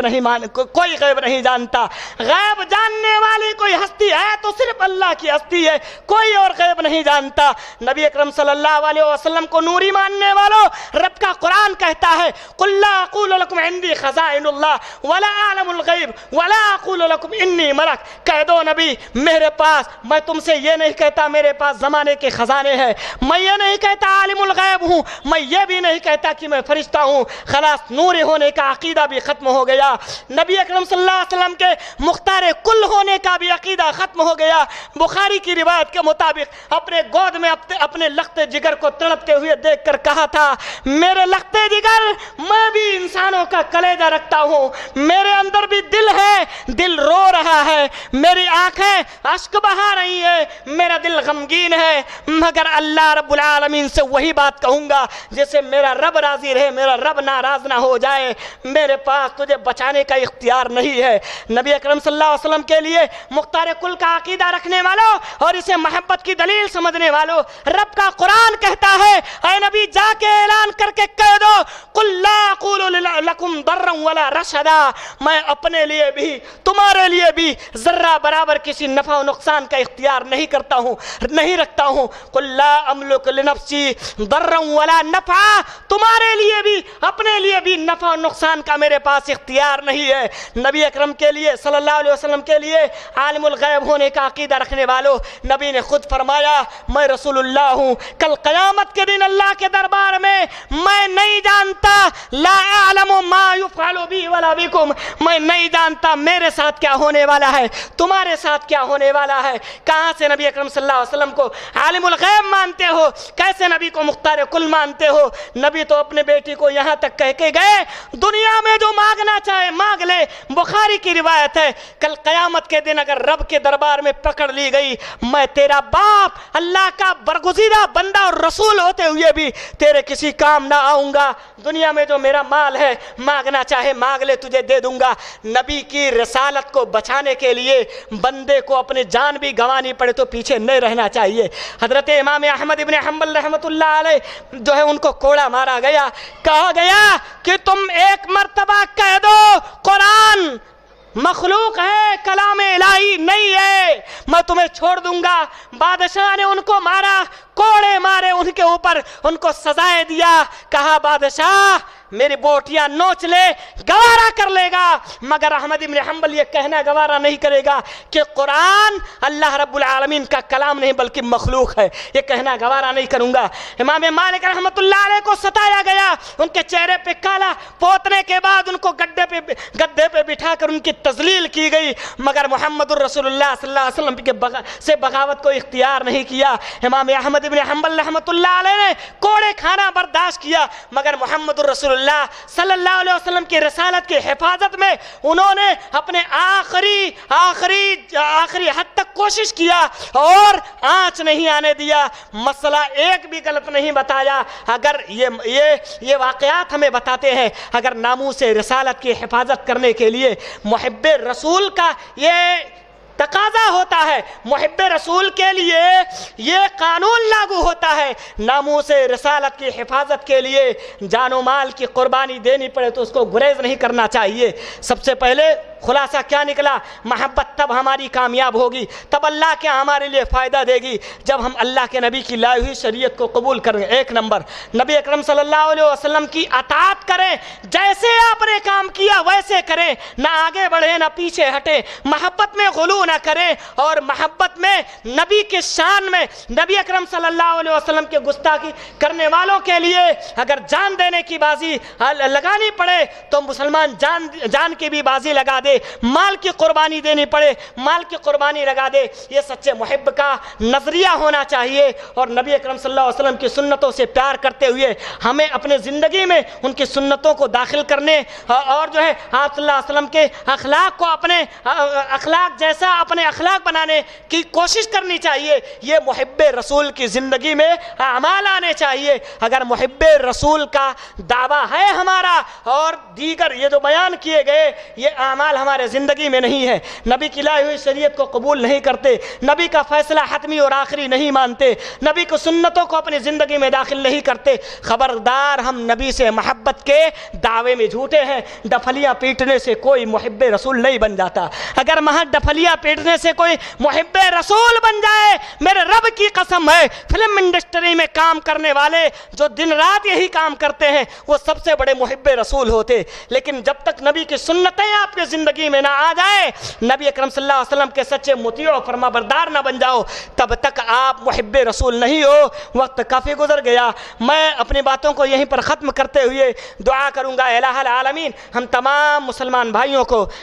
نہیں جانتا. غیب جاننے والی کوئی ہستی ہے تو صرف اللہ کی ہستی ہے, کوئی اور غیب نہیں جانتا. نبی اکرم صلی اللہ علیہ وسلم کو نوری ماننے والوں, رب کا قرآن کہتا ہے قل لا اقول لكم عندي خزائن الله ولا اعلم الغیب ولا اقول لكم انی ملک. کہہ دو نبی میرے پاس, میں تم سے یہ نہیں کہتا میرے پاس زمانے کے خزانے ہیں, میں یہ نہیں کہتا عالم الغیب ہوں, میں یہ بھی نہیں کہتا کہ میں فرشتہ ہوں. خلاص نوری ہونے کا عقیدہ بھی ختم ہو گیا. نبی اکرم صلی اللہ علیہ وسلم کے مختار کل ہونے کا بھی عقیدہ ختم ختم ہو گیا۔ بخاری کی روایت کے مطابق اپنے گود میں اپنے لخت جگر کو تڑپتے ہوئے دیکھ کر کہا تھا، میرے لخت جگر، میں بھی انسانوں کا کلیجہ رکھتا ہوں، میرے اندر بھی دل ہے، دل رو رہا ہے، میری آنکھیں اشک بہا رہی ہیں، میرا دل غمگین ہے، مگر اللہ رب العالمین سے وہی بات کہوں گا جسے میرا رب راضی رہے، میرا رب ناراض نہ ہو جائے، میرے پاس تجھے بچانے کا اختیار نہیں ہے۔ نبی اکرم صلی اللہ علیہ وسلم کے لیے مختار کل کا عقیدہ رکھنے والوں اور اسے محبت کی دلیل سمجھنے والوں، رب کا قرآن کہتا ہے، اے نبی جا کے اعلان کر کے کہہ دو، قل لا اقول لکم ضرا ولا رشدا، میں اپنے لیے بھی تمہارے لیے بھی ذرہ برابر کسی نفع و نقصان کا اختیار نہیں کرتا ہوں، نہیں رکھتا ہوں۔ قل لا املک لنفسی ضرا ولا نفعا، تمہارے لیے بھی اپنے لیے بھی نفع و نقصان کا میرے پاس اختیار نہیں ہے۔ نبی اکرم کے لیے صلی اللہ علیہ وسلم کے لیے عالم الغیب ہونے کا عقیدہ رکھنے والوں، نبی نے خود فرمایا، میں رسول اللہ ہوں، کل قیامت کے دن اللہ کے دربار میں میں نہیں جانتا، لا اعلم ما یفعل بی ولا بکم، میں نہیں جانتا میرے ساتھ کیا ہونے والا ہے، تمہارے ساتھ کیا ہونے والا ہے۔ کہاں سے نبی اکرم صلی اللہ علیہ وسلم کو عالم الغیب مانتے ہو؟ کیسے نبی کو مختار کل مانتے ہو؟ نبی تو اپنے بیٹی کو یہاں تک کہہ کے گئے، دنیا میں جو مانگنا چاہے مانگ لے۔ بخاری کی روایت ہے، کل قیامت کے دن اگر رب کے دربار میں پکڑ لی گئی، میں تیرا باپ، اللہ کا برگزیدہ بندہ اور رسول ہوتے ہوئے بھی تیرے کسی کام نہ آؤں گا، دنیا میں جو میرا مال ہے مانگنا چاہے مانگ لے، تجھے دے دوں گا۔ نبی کی رسالت کو بچانے کے لیے بندے کو اپنی جان بھی گنوانی پڑے تو پیچھے نہیں رہنا چاہیے۔ حضرت امام احمد ابن حنبل رحمۃ اللہ علیہ جو ہے ان کو کوڑا مارا گیا، کہا گیا کہ تم ایک مرتبہ کہہ دو قرآن مخلوق ہے، کلام الہی نہیں ہے، میں تمہیں چھوڑ دوں گا۔ بادشاہ نے ان کو مارا، کوڑے مارے ان کے اوپر، ان کو سزائے دیا۔ کہا بادشاہ میری بوٹیاں نوچ لے، گوارا کر لے گا، مگر احمد بن حنبل یہ کہنا گوارا نہیں کرے گا کہ قرآن اللہ رب العالمین کا کلام نہیں بلکہ مخلوق ہے، یہ کہنا گوارا نہیں کروں گا۔ امام مالک رحمۃ اللہ علیہ کو ستایا گیا، ان کے چہرے پہ کالا پوتنے کے بعد ان کو گدے پہ بٹھا کر ان کی تذلیل کی گئی، مگر محمد الرسول اللہ صلی اللہ علیہ وسلم سے بغاوت کو اختیار نہیں کیا۔ امام احمد بن حنبل رحمۃ اللہ علیہ نے کوڑے کھانا برداشت کیا، مگر محمد الرسول اللہ صلی اللہ علیہ وسلم کی رسالت کی حفاظت میں انہوں نے اپنے آخری حد تک کوشش کیا اور آنچ نہیں آنے دیا، مسئلہ ایک بھی غلط نہیں بتایا۔ اگر یہ واقعات ہمیں بتاتے ہیں، اگر ناموس رسالت کی حفاظت کرنے کے لیے محب رسول کا یہ تقاضا ہوتا ہے، محب رسول کے لیے یہ قانون لاگو ہوتا ہے، ناموس رسالت کی حفاظت کے لیے جان و مال کی قربانی دینی پڑے تو اس کو گریز نہیں کرنا چاہیے۔ سب سے پہلے خلاصہ کیا نکلا؟ محبت تب ہماری کامیاب ہوگی، تب اللہ کے ہمارے لیے فائدہ دے گی جب ہم اللہ کے نبی کی لائی ہوئی شریعت کو قبول کریں۔ ایک نمبر، نبی اکرم صلی اللہ علیہ وسلم کی اطاعت کریں، جیسے آپ نے کام کیا ویسے کریں، نہ آگے بڑھیں نہ پیچھے ہٹیں، محبت میں غلو نہ کریں، اور محبت میں نبی کے شان میں نبی اکرم صلی اللہ علیہ وسلم کے گستاخی کرنے والوں کے لیے اگر جان دینے کی بازی لگانی پڑے تو مسلمان جان کی بھی بازی لگا دے، مال کی قربانی دینی پڑے مال کی قربانی لگا دے۔ یہ سچے محب کا نظریہ ہونا چاہیے، اور نبی اکرم صلی اللہ علیہ وسلم کی سنتوں سے پیار کرتے ہوئے ہمیں اپنے زندگی میں ان کی سنتوں کو داخل کرنے اور جو ہے آپ صلی اللہ علیہ وسلم کے اخلاق کو اپنے اخلاق جیسا اپنے اخلاق بنانے کی کوشش کرنی چاہیے۔ یہ محب رسول کی زندگی میں اعمال آنے چاہیے۔ اگر محب رسول کا دعویٰ ہے ہمارا اور دیگر یہ جو بیان کیے گئے یہ اعمال ہمارے زندگی میں نہیں ہے، نبی کی لائی ہوئی شریعت کو قبول نہیں کرتے، نبی کا فیصلہ حتمی اور آخری نہیں مانتے، نبی کو سنتوں کو اپنی زندگی میں داخل نہیں کرتے، خبردار ہم نبی سے محبت کے دعوے میں جھوٹے ہیں۔ ڈفلیاں پیٹنے سے کوئی محب رسول نہیں بن جاتا۔ اگر محض ڈفلیاں پیٹنے سے کوئی محب رسول بن جائے، میرے رب کی قسم ہے فلم انڈسٹری میں کام کرنے والے جو دن رات یہی کام کرتے ہیں وہ سب سے بڑے محب رسول ہوتے، لیکن جب تک نبی کی سنتیں آپ کے زندگی میں نہ آ جائے، نبی اکرم صلی اللہ علیہ وسلم کے سچے مطیع و فرما بردار نہ بن جاؤ، تب تک آپ محب رسول نہیں ہو۔ وقت کافی گزر گیا، میں اپنی باتوں کو یہیں پر ختم کرتے ہوئے دعا کروں گا، الہ العالمین ہم تمام مسلمان بھائیوں کو